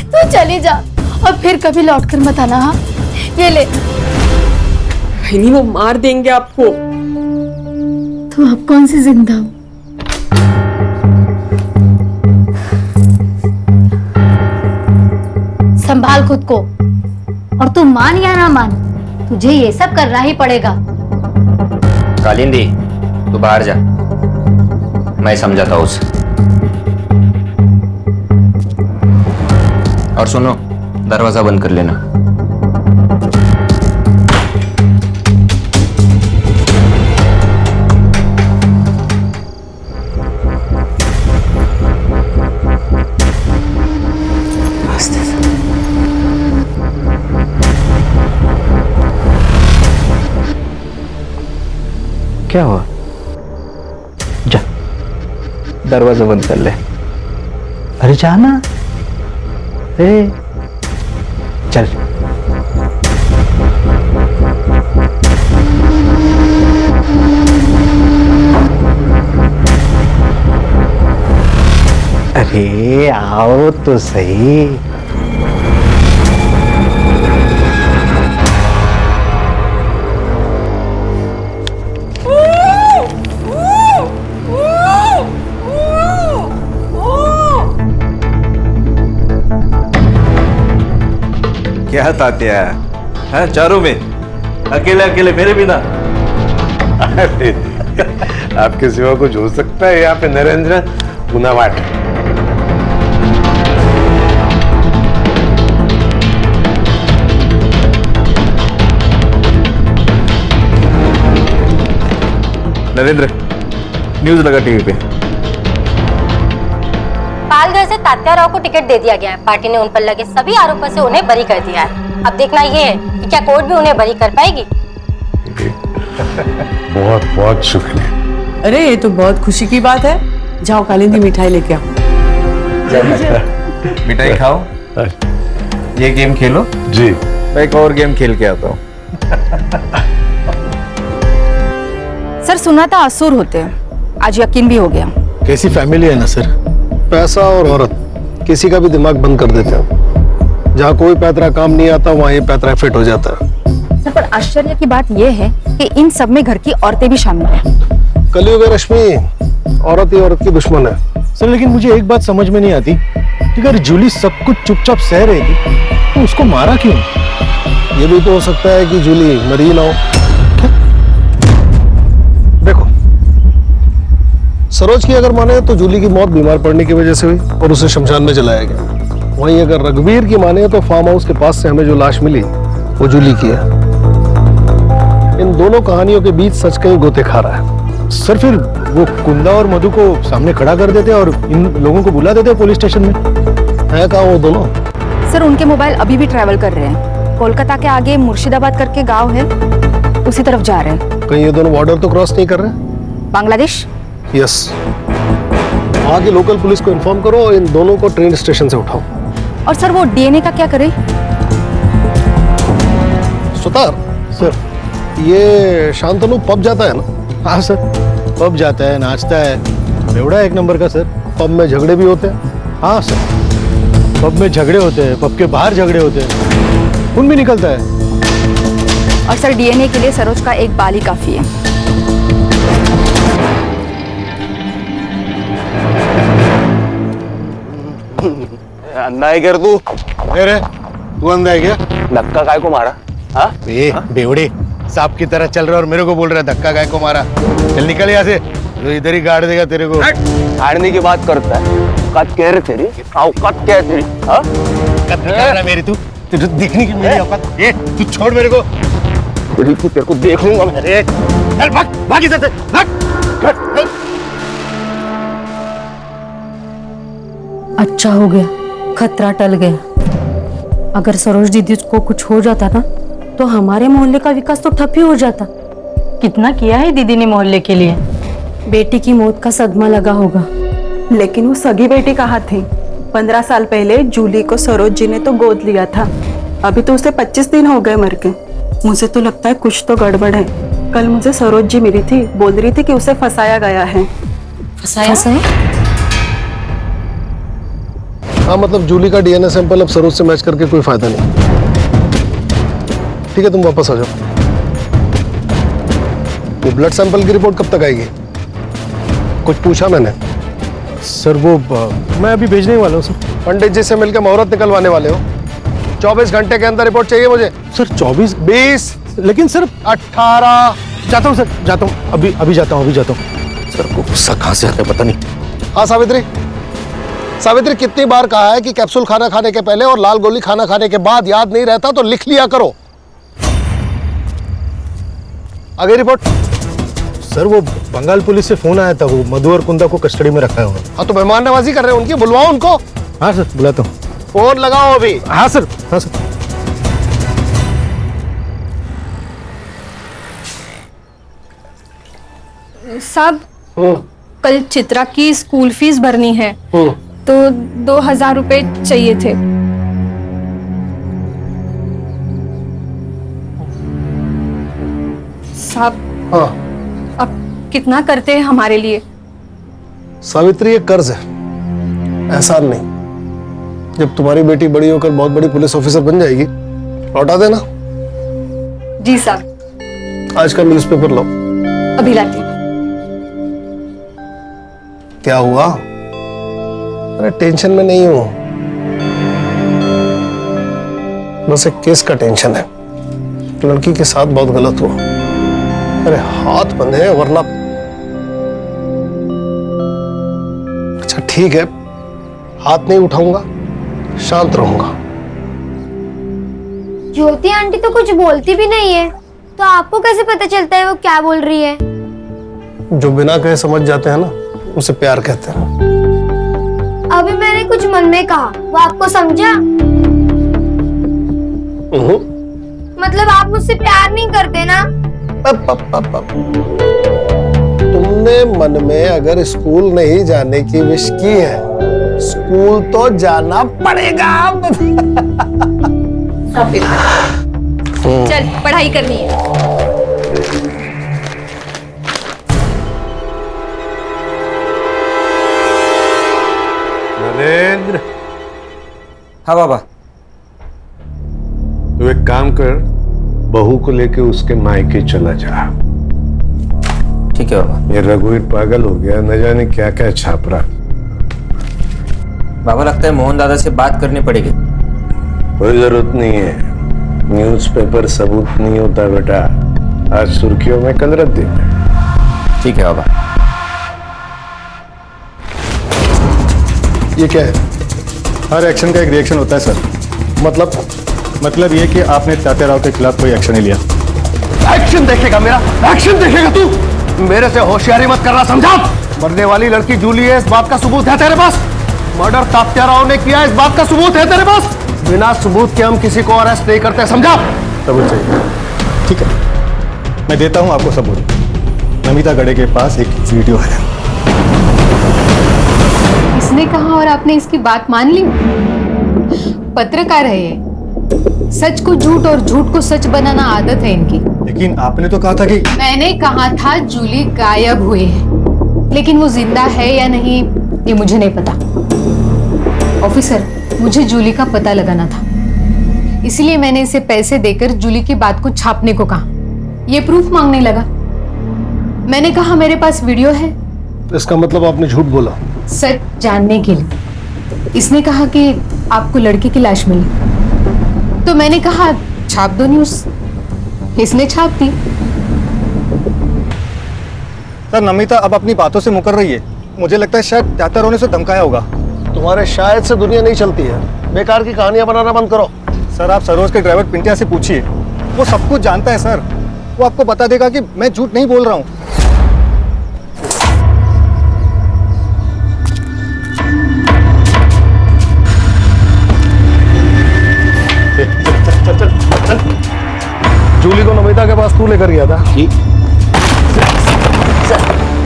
तू चली जा और फिर कभी लौटकर मत आना। हाँ ये ले। वहीनी वो मार देंगे आपको। तुम अब कौन सी जिंदा हो? संभाल खुद को, और तू मान या ना मान, तुझे ये सब करना ही पड़ेगा। कालिंदी तू बाहर जा, मैं समझाता हूँ उसे। और सुनो, दरवाजा बंद कर लेना। क्या हुआ? जा दरवाजा बंद कर ले। अरे जाना, चल। अरे आओ तो सही। क्या तात्या है चारों में, अकेले अकेले मेरे बिना? अरे आपके सिवा कुछ हो सकता है यहाँ पे नरेंद्र? गुनावाट। नरेंद्र, न्यूज लगा टीवी पे। पालघर से तात्या राव को टिकट दे दिया गया है। पार्टी ने उन पर लगे सभी आरोपों से उन्हें बरी कर दिया है। अब देखना ये है कि क्या कोर्ट भी उन्हें बरी कर पाएगी। बहुत बहुत शुक्रिया। अरे ये तो बहुत खुशी की बात है। जाओ कालिंदी मिठाई लेके आओ। मिठाई खाओ, ये गेम खेलो। जी मैं एक और गेम खेल के आता हूँ। सर सुना था असुर होते हैं, आज यकीन भी हो गया। कैसी फैमिली है ना सर, पैसा और औरत किसी का भी दिमाग बंद कर देते हैं। जहाँ कोई पैतरा काम नहीं आता वहाँ ये पैतरा फिट हो जाता है। सर पर आश्चर्य की बात यह है कि इन सब में घर की औरतें भी शामिल हैं। कलयुग है रश्मि, औरत ही औरत की दुश्मन है। सर लेकिन मुझे एक बात समझ में नहीं आती कि अगर जूली सब कुछ चुपचाप सह रही थी तो उसको मारा क्यों? ये भी तो हो सकता है कि जूली मरी ना हो। देखो सरोज की अगर माने तो जूली की मौत बीमार पड़ने की वजह से हुई और उसे शमशान में जलाया गया। वहीं अगर रघुवीर की माने तो फार्म हाउस के पास से हमें जो लाश मिली वो जूली की है। इन दोनों कहानियों के बीच सच कहीं गोते खा रहा है। सर फिर वो कुंदा और मधु को सामने खड़ा कर देते और इन लोगों को बुला देते पुलिस स्टेशन में। है कहाँ वो दोनों? सर उनके मोबाइल अभी भी ट्रैवल कर रहे हैं। कोलकाता के आगे मुर्शिदाबाद करके गांव है, उसी तरफ जा रहे हैं। कहीं ये दोनों बॉर्डर तो क्रॉस नहीं कर रहे? बांग्लादेश? यस। वहाँ की लोकल पुलिस को इन्फॉर्म करो और इन दोनों को ट्रेन स्टेशन से उठाओ। और सर वो डीएनए का क्या करे? सुतार सर, ये शांतनु पब जाता है ना? हाँ सर, पब जाता है, नाचता है, बेवड़ा है एक नंबर का सर। पब में झगड़े भी होते हैं? हाँ सर, पब में झगड़े होते हैं, पब के बाहर झगड़े होते हैं, खून भी निकलता है। और सर डीएनए के लिए सरोज का एक बाल ही काफी है। अंधा है क्या तू? अरे तू अंधा है क्या? धक्का काय को मारा? हाँ बेवड़े, सांप की तरह चल रहा और मेरे को बोल रहा है धक्का काय को मारा। चल निकल यहाँ से, तो इधर ही गाड़ देगा तेरे को। हारने की बात करता है। औकात क्या है तेरी? औकात क्या है तेरी? हाँ? औकात निकाल रहा मेरी तू? तुझे दिखने की मेरी औकात? ये तू छोड़ मेरे को। तेरे को देख लूंगा मैं। अरे चल भाग, भाग इधर से, भाग। अच्छा हो गया, खतरा टल गया। अगर सरोज दीदी को कुछ हो जाता ना तो हमारे मोहल्ले का विकास तो ठप ही हो जाता। कितना किया है दीदी ने मोहल्ले के लिए। बेटी की मौत का सदमा लगा होगा, लेकिन वो सगी बेटी कहाँ थी? 15 साल पहले जूली को सरोज जी ने तो गोद लिया था। अभी तो उसे 25 दिन हो गए मर के। मुझे तो लगता है कुछ तो गड़बड़ है। कल मुझे सरोज जी मिली थी, बोल रही थी कि उसे फंसाया गया है। फंसाया? हाँ, मतलब जूली का डीएनए सैंपल अब सरोज से मैच करके कोई फायदा नहीं। ठीक है, तुम वापस आ जाओ। वो ब्लड सैंपल की रिपोर्ट कब तक आएगी? कुछ पूछा मैंने? सर वो मैं अभी भेजने वाला हूँ सर। पंडित जी से मिलकर मुहूर्त निकलवाने वाले हो। 24 घंटे के अंदर रिपोर्ट चाहिए मुझे। सर 24? 20? लेकिन सर 18। जाता हूँ सर, जाता हूँ, अभी जाता हूँ, सर को गुस्सा कहाँ से आता है पता नहीं। हाँ सावित्री, सावित्री कितनी बार कहा है कि कैप्सूल खाना खाने के पहले और लाल गोली खाना खाने के बाद याद नहीं रहता तो लिख लिया करो। आ गई रिपोर्ट? सर वो बंगाल पुलिस से फोन आया था, वो मधु और कुंदा को कस्टडी में रखा है उन्होंने। हाँ तो मेहमान नवाजी कर रहे हैं उनकी, बुलवाओ उनको। हाँ सर, बुलाता हूँ। फोन लगाओ अभी। हाँ सर, हाँ सर। साहब, कल चित्रा की स्कूल फीस भरनी है तो 2000 रुपए चाहिए थे। साहब, हाँ अब कितना करते हैं हमारे लिए? सावित्री, ये कर्ज है, एहसान नहीं। जब तुम्हारी बेटी बड़ी होकर बहुत बड़ी पुलिस ऑफिसर बन जाएगी, लौटा देना। जी साहब। आज का न्यूज़पेपर लो। अभी लाती हूँ। क्या हुआ? अरे टेंशन में नहीं हूं, बस एक केस का टेंशन है। लड़की के साथ बहुत गलत हुआ। अरे हाथ बंधे हैं वरना। अच्छा ठीक है, हाथ नहीं उठाऊंगा, शांत रहूंगा। ज्योति आंटी तो कुछ बोलती भी नहीं है, तो आपको कैसे पता चलता है वो क्या बोल रही है? जो बिना कहे समझ जाते हैं ना, उसे प्यार कहते हैं। अभी मैंने कुछ मन में कहा, वो आपको समझा? मतलब आप मुझसे प्यार नहीं करते ना? तुमने मन में अगर स्कूल नहीं जाने की विश की है, स्कूल तो जाना पड़ेगा। चल पढ़ाई करनी है। नरेंद्र। हाँ बाबा। तू एक काम कर, बहू को लेके उसके मायके चला जा। ठीक है बाबा। ये रघुवीर पागल हो गया, न जाने क्या क्या छाप रहा। बाबा लगता है मोहन दादा से बात करनी पड़ेगी। कोई जरूरत नहीं है, न्यूज़पेपर सबूत नहीं होता बेटा। आज सुर्खियों में, कल रद्दी में। ठीक है बाबा। ये क्या है? हर एक्शन का एक रिएक्शन होता है सर। मतलब ये कि आपने तात्याराव के खिलाफ कोई एक्शन नहीं लिया। एक्शन देखेगा मेरा? एक्शन देखेगा तू? मेरे से होशियारी मत करना, समझा? मरने वाली लड़की जूली है, इस बात का सबूत है तेरे पास? मर्डर तात्याराव ने किया, इस बात का सबूत है तेरे पास? बिना सबूत के हम किसी को अरेस्ट नहीं करते, समझा? सबूत चाहिए? ठीक है, मैं देता हूं आपको सबूत। नमिता गड़े के पास एक वीडियो है। इसने कहा और आपने इसकी बात मान ली? पत्रकार है ये, सच को झूठ और झूठ को सच बनाना आदत है इनकी। लेकिन आपने तो कहा था कि मैंने कहा था जूली गायब हुई है, लेकिन वो जिंदा है या नहीं ये मुझे नहीं पता। ऑफिसर, मुझे जूली का पता लगाना था, इसलिए मैंने इसे पैसे देकर जूली की बात को छापने को कहा। ये प्रूफ मांगने लगा। मैंने कहा मेरे पास वीडियो है। इसका मतलब आपने झूठ बोला? सच जानने के लिए। इसने कहा कि आपको लड़की की लाश मिली, तो मैंने कहा छाप दो न्यूज। इसने छाप दी। सर, नमिता अब अपनी बातों से मुकर रही है। मुझे लगता है शायद त्यातर होने से धमकाया होगा। तुम्हारे शायद से दुनिया नहीं चलती है। बेकार की कहानियां बनाना बंद करो। सर, आप सरोज के ड्राइवर पिंटिया से पूछिए, वो सब कुछ जानता है सर। वो आपको बता देगा कि मैं झूठ नहीं बोल रहा हूँ। जूली को नमिता के पास तू लेकर गया था?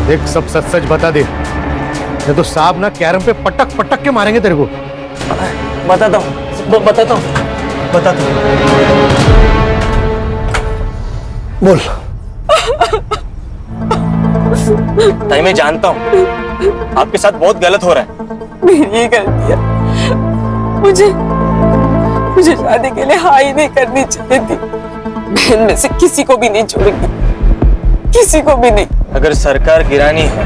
देख, सब सच सच बता दे, नहीं तो साहब ना कैरम पे पटक पटक के मारेंगे तेरे को। बताता हूँ, बताता हूँ। बोल। ताई, मैं जानता हूँ आपके साथ बहुत गलत हो रहा है। मेरी ही गलती है। मुझे शादी के लिए हाँ ही नहीं करनी चाहिए थी। बहन में से किसी को भी नहीं छोड़ूंगी, किसी को भी नहीं। अगर सरकार गिरानी है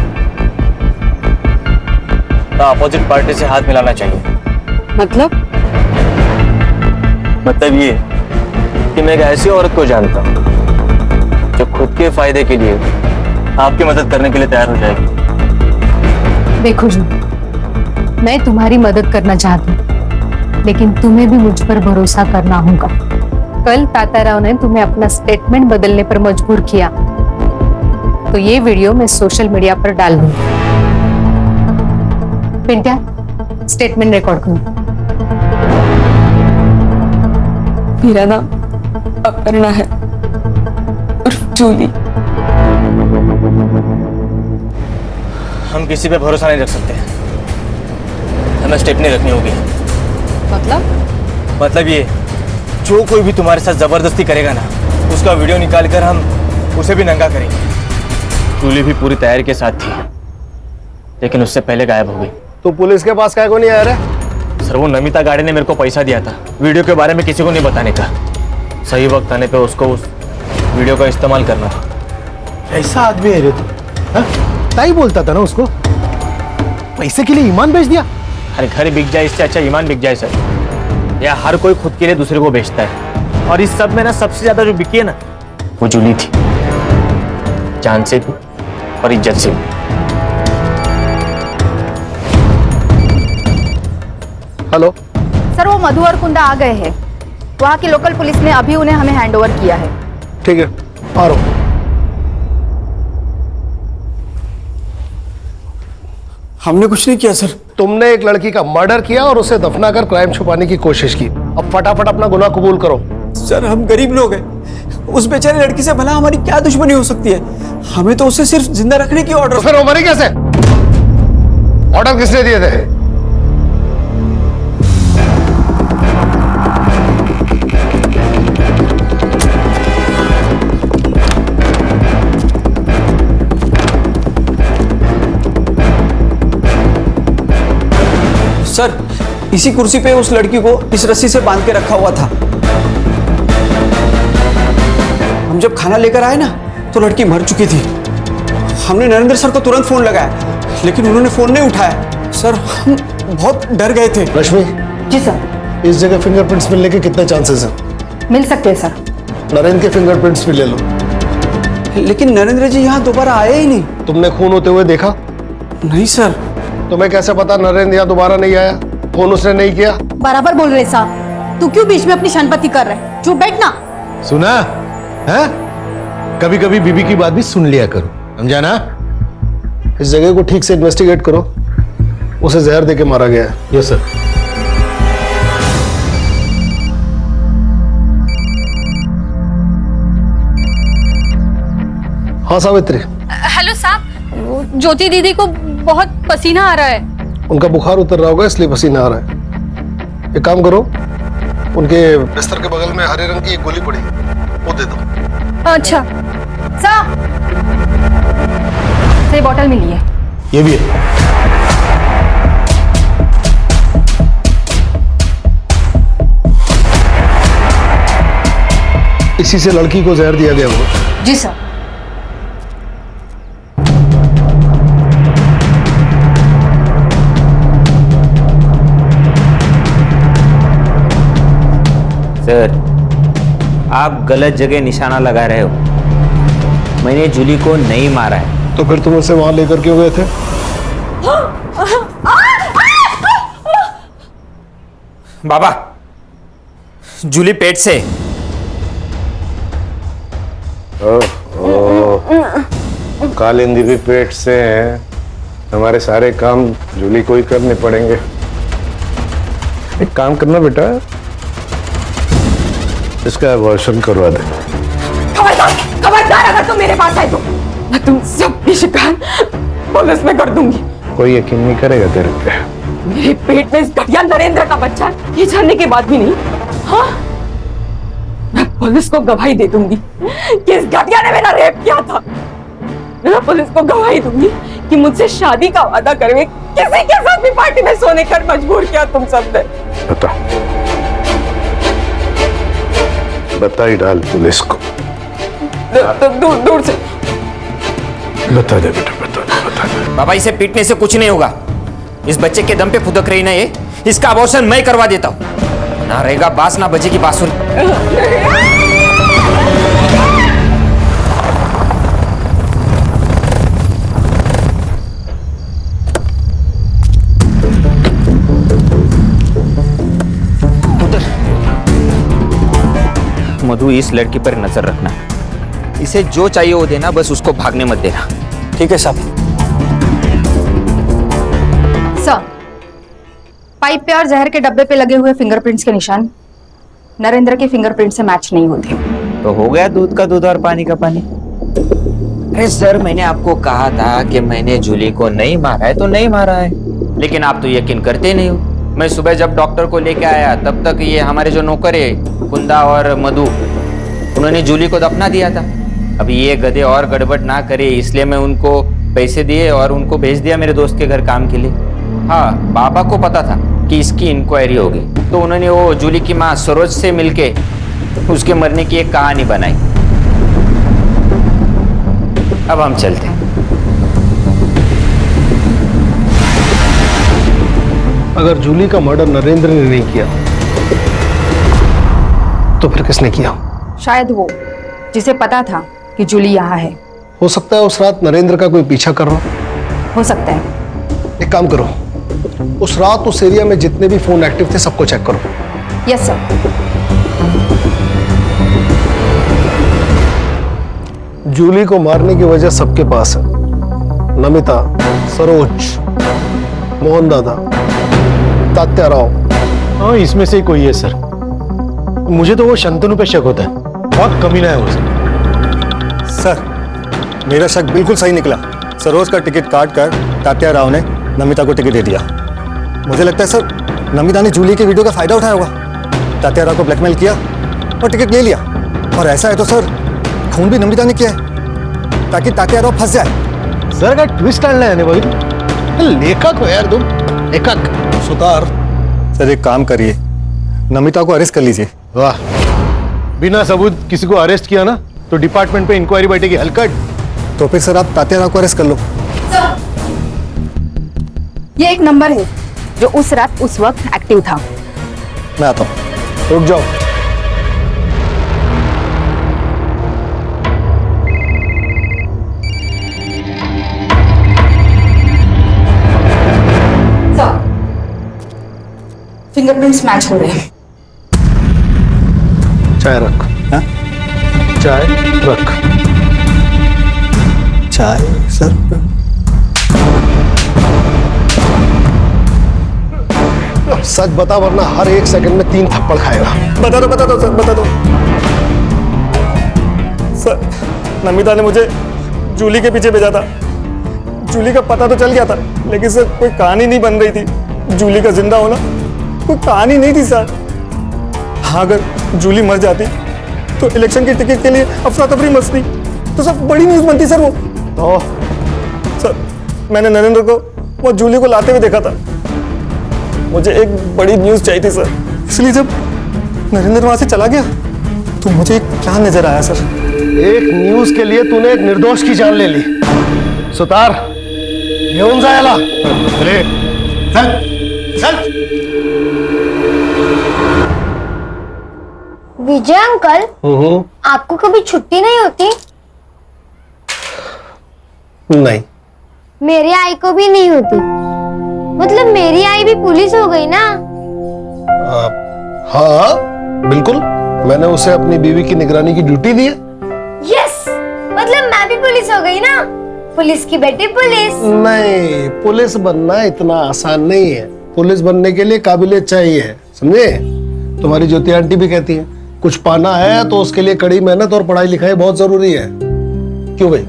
तो अपोजिट पार्टी से हाथ मिलाना चाहिए। मतलब ये कि मैं एक ऐसी औरत को जानता हूँ जो खुद के फायदे के लिए आपकी मदद करने के लिए तैयार हो जाएगी। देखो जी, मैं तुम्हारी मदद करना चाहती हूँ, लेकिन तुम्हें भी मुझ पर भरोसा करना होगा। कल ताताराव ने तुम्हें अपना स्टेटमेंट बदलने पर मजबूर किया, तो ये वीडियो मैं सोशल मीडिया पर डाल दूंगी। पिंट्या, स्टेटमेंट रिकॉर्ड करो। मेरा नाम अपर्णा है और जूली। हम किसी पे भरोसा नहीं रख सकते, हमें स्टेप नहीं रखनी होगी। मतलब ये, जो कोई भी तुम्हारे साथ जबरदस्ती करेगा ना, उसका वीडियो निकालकर हम उसे भी नंगा करेंगे। जूली भी पूरी तैयारी के साथ थी, लेकिन उससे पहले गायब हो गई। तो पुलिस के पास काहे को नहीं आ रहा? सर, वो नमिता गाड़ी ने मेरे को पैसा दिया था वीडियो के बारे में किसी को नहीं बताने का। सही वक्त आने पे उसको उस वीडियो का इस्तेमाल करना था। ऐसा आदमी है रे तू? ताई बोलता था ना उसको, पैसे के लिए ईमान बेच दिया। अरे घर बिक जाए इससे अच्छा ईमान बिक जाए सर। या हर कोई खुद के लिए दूसरे को बेचता है, और इस सब में ना सबसे ज्यादा जो बिकी है ना, वो जूली थी। जान से भी और इज्जत से भी। हेलो सर, वो मधु और कुंदा आ गए हैं। वहाँ की लोकल पुलिस ने अभी उन्हें हमें हैंडओवर किया है। ठीक है, आ रहा हूं। हमने कुछ नहीं किया सर। तुमने एक लड़की का मर्डर किया और उसे दफनाकर क्राइम छुपाने की कोशिश की। अब फटाफट अपना गुनाह कबूल करो। सर, हम गरीब लोग हैं। उस बेचारी लड़की से भला हमारी क्या दुश्मनी हो सकती है? हमें तो उसे सिर्फ जिंदा रखने की ऑर्डर। तो फिर वो मरी कैसे? ऑर्डर किसने दिए थे? सर, इसी कुर्सी पे उस लड़की को इस रस्सी से बांध के रखा हुआ था। हम जब खाना लेकर आए ना, तो लड़की मर चुकी थी। हमने नरेंद्र सर को तुरंत फोन लगाया, लेकिन उन्होंने फोन नहीं उठाया। सर, हम बहुत डर गए थे। रश्मि। जी सर। इस जगह फिंगरप्रिंट्स मिलने के कितने चांसेस हैं? मिल सकते हैं सर। नरेंद्र के फिंगरप्रिंट्स भी ले लो। लेकिन नरेंद्र जी यहाँ दोबारा आए ही नहीं। तुमने खून होते हुए देखा? नहीं सर। तुम्हें कैसे पता नरेंद्र यहाँ दोबारा नहीं आया? फोन उसने नहीं किया? बराबर बोल रहे साहब। तू क्यों बीच में अपनी शनपति कर रहे? चुप बैठना। सुना है? कभी कभी बीबी की बात भी सुन लिया करो, समझा ना? इस जगह को ठीक से इन्वेस्टिगेट करो। उसे जहर देके मारा गया है। Yes sir. हाँ सावित्री। हेलो साहब, ज्योति दीदी को बहुत पसीना आ रहा है। उनका बुखार उतर रहा होगा, इसलिए पसीना आ रहा है। एक काम करो, उनके बिस्तर के बगल में हरे रंग की एक गोली पड़ी, वो दे दो। अच्छा ये बॉटल मिली है। ये भी है। इसी से लड़की को जहर दिया गया होगा। जी सर। सर, आप गलत जगह निशाना लगा रहे हो। मैंने जूली को नहीं मारा है। तो फिर तुम उसे वहां लेकर क्यों गए थे? बाबा, जूली पेट से। कालिंदी भी पेट से है। हमारे सारे काम जूली को ही करने पड़ेंगे। एक काम करना बेटा, इसका अबॉर्शन करवा दे। खबरदार अगर तुम मेरे पास आए तो मैं तुम सबकी शिकायत पुलिस में कर दूंगी। कोई यकीन नहीं करेगा तेरे पे। मेरे पेट में इस घटिया नरेंद्र का बच्चा है, ये जानने के बाद भी नहीं। हाँ, मैं पुलिस को गवाही दे दूंगी कि इस घटिया ने मेरा रेप किया था। मैं पुलिस को गवाही दूंगी कि मुझसे शादी का वादा करके किसी के साथ भी पार्टी में सोने कर मजबूर किया तुम सबने। बता ही डाल पुलिस को। दूर दूर से बता दे बेटा, बता दे। बाबा, इसे पीटने से कुछ नहीं होगा। इस बच्चे के दम पे फुदक रही ना ये, इसका अबॉर्शन मैं करवा देता हूँ। ना रहेगा बांस ना बजेगी बांसुरी। मधु, इस लड़की पर नजर रखना। इसे जो चाहिए वो देना, बस उसको भागने मत देना। ठीक है साहब। सर, पाइप पे और जहर के डब्बे पे लगे हुए फिंगरप्रिंट्स के निशान नरेंद्र के फिंगरप्रिंट से मैच नहीं होते। तो हो गया दूध का दूध और पानी का पानी। अरे सर, मैंने आपको कहा था कि मैंने जूली को नहीं मारा है तो नहीं मारा है, लेकिन आप तो यकीन करते नहीं हो। मैं सुबह जब डॉक्टर को लेके आया तब तक ये हमारे जो नौकर है कुंदा और मधु, उन्होंने जूली को दफना दिया था। अब ये गधे और गड़बड़ ना करे इसलिए मैं उनको पैसे दिए और उनको भेज दिया मेरे दोस्त के घर काम के लिए। हाँ, बाबा को पता था कि इसकी इंक्वायरी होगी, तो उन्होंने वो जूली की माँ सरोज से मिलके उसके मरने की एक कहानी बनाई। अब हम चलते हैं। अगर जूली का मर्डर नरेंद्र ने नहीं किया तो फिर किसने किया? शायद वो जिसे पता था कि जूली यहाँ है। हो सकता है उस रात नरेंद्र का कोई पीछा कर रहा हो सकता है। एक काम करो, उस रात उस एरिया में जितने भी फोन एक्टिव थे सबको चेक करो। Yes sir. जूली को मारने की वजह सबके पास है। नमिता, सरोज, मोहन दादा, तात्या राव। हाँ, इसमें से ही कोई है सर। मुझे तो वो शंतनु पे शक होता है, बहुत कमीना है वो सर। मेरा शक बिल्कुल सही निकला। सरोज का टिकट काट कर तात्या राव ने नमिता को टिकट दे दिया। मुझे लगता है सर नमिता ने जूली के वीडियो का फायदा उठाया होगा। तात्या राव को ब्लैकमेल किया और टिकट ले लिया। और ऐसा है तो सर खून भी नमिता ने किया है ताकि तात्या राव फंस जाए। सर का ट्विस्ट डालना है भाई। लेखक हो यार तुम, लेखक। सुतार सर एक काम करिए, नमिता को अरेस्ट कर लीजिए। वाह, बिना सबूत किसी को अरेस्ट किया ना तो डिपार्टमेंट पे इंक्वायरी बैठेगी हलकट। तो फिर सर आप तात्या राव को अरेस्ट कर लो। ये एक नंबर है जो उस रात उस वक्त एक्टिव था। मैं आता हूँ। रुक जाओ। फिंगरप्रिंट्स मैच हो रहे हैं। चाय रख। हाँ? चाय रख। चाय सर। सच बता वरना हर एक सेकंड में 3 थप्पड़ खाएगा। बता दो सर, बता दो। सर नमिता ने मुझे जूली के पीछे भेजा था। जूली का पता तो चल गया था, लेकिन सर कोई कहानी नहीं बन रही थी। जूली का जिंदा होना कोई कहानी नहीं थी सर। हाँ, अगर जूली मर जाती तो इलेक्शन की टिकट के लिए अफरा तफरी मचती, तो सब बड़ी न्यूज बनती सर। वो सर, मैंने नरेंद्र को वो जूली को लाते हुए देखा था। मुझे एक बड़ी न्यूज चाहिए थी सर, इसलिए जब नरेंद्र वहां से चला गया तो मुझे क्या नजर आया सर। एक न्यूज के लिए तूने एक निर्दोष की जान ले ली। सुतार घेऊन जायला। अरे चल चल। विजय अंकल, आपको कभी छुट्टी नहीं होती? नहीं, मेरी आई को भी नहीं होती। मतलब मेरी आई भी पुलिस हो गई ना? हाँ बिल्कुल, मैंने उसे अपनी बीवी की निगरानी की ड्यूटी दी है। यस, मतलब मैं भी पुलिस हो गई ना? पुलिस की बेटी पुलिस। नहीं, पुलिस बनना इतना आसान नहीं है। पुलिस बनने के लिए काबिलियत चाहिए, समझे? तुम्हारी ज्योति आंटी भी कहती है कुछ पाना है तो उसके लिए कड़ी मेहनत और पढ़ाई लिखाई बहुत जरूरी है। क्यों भाई,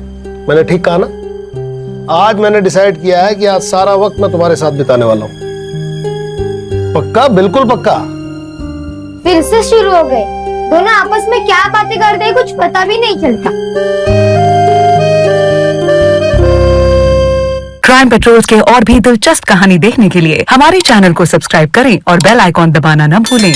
मैंने ठीक कहा ना? आज मैंने डिसाइड किया है कि आज सारा वक्त मैं तुम्हारे साथ बिताने वाला हूँ। पक्का? बिल्कुल पक्का। फिर से शुरू हो गए दोनों, आपस में क्या बातें करते हैं कुछ पता भी नहीं चलता। क्राइम पेट्रोल के और भी दिलचस्प कहानी देखने के लिए हमारे चैनल को सब्सक्राइब करें और बेल आइकॉन दबाना न भूलें।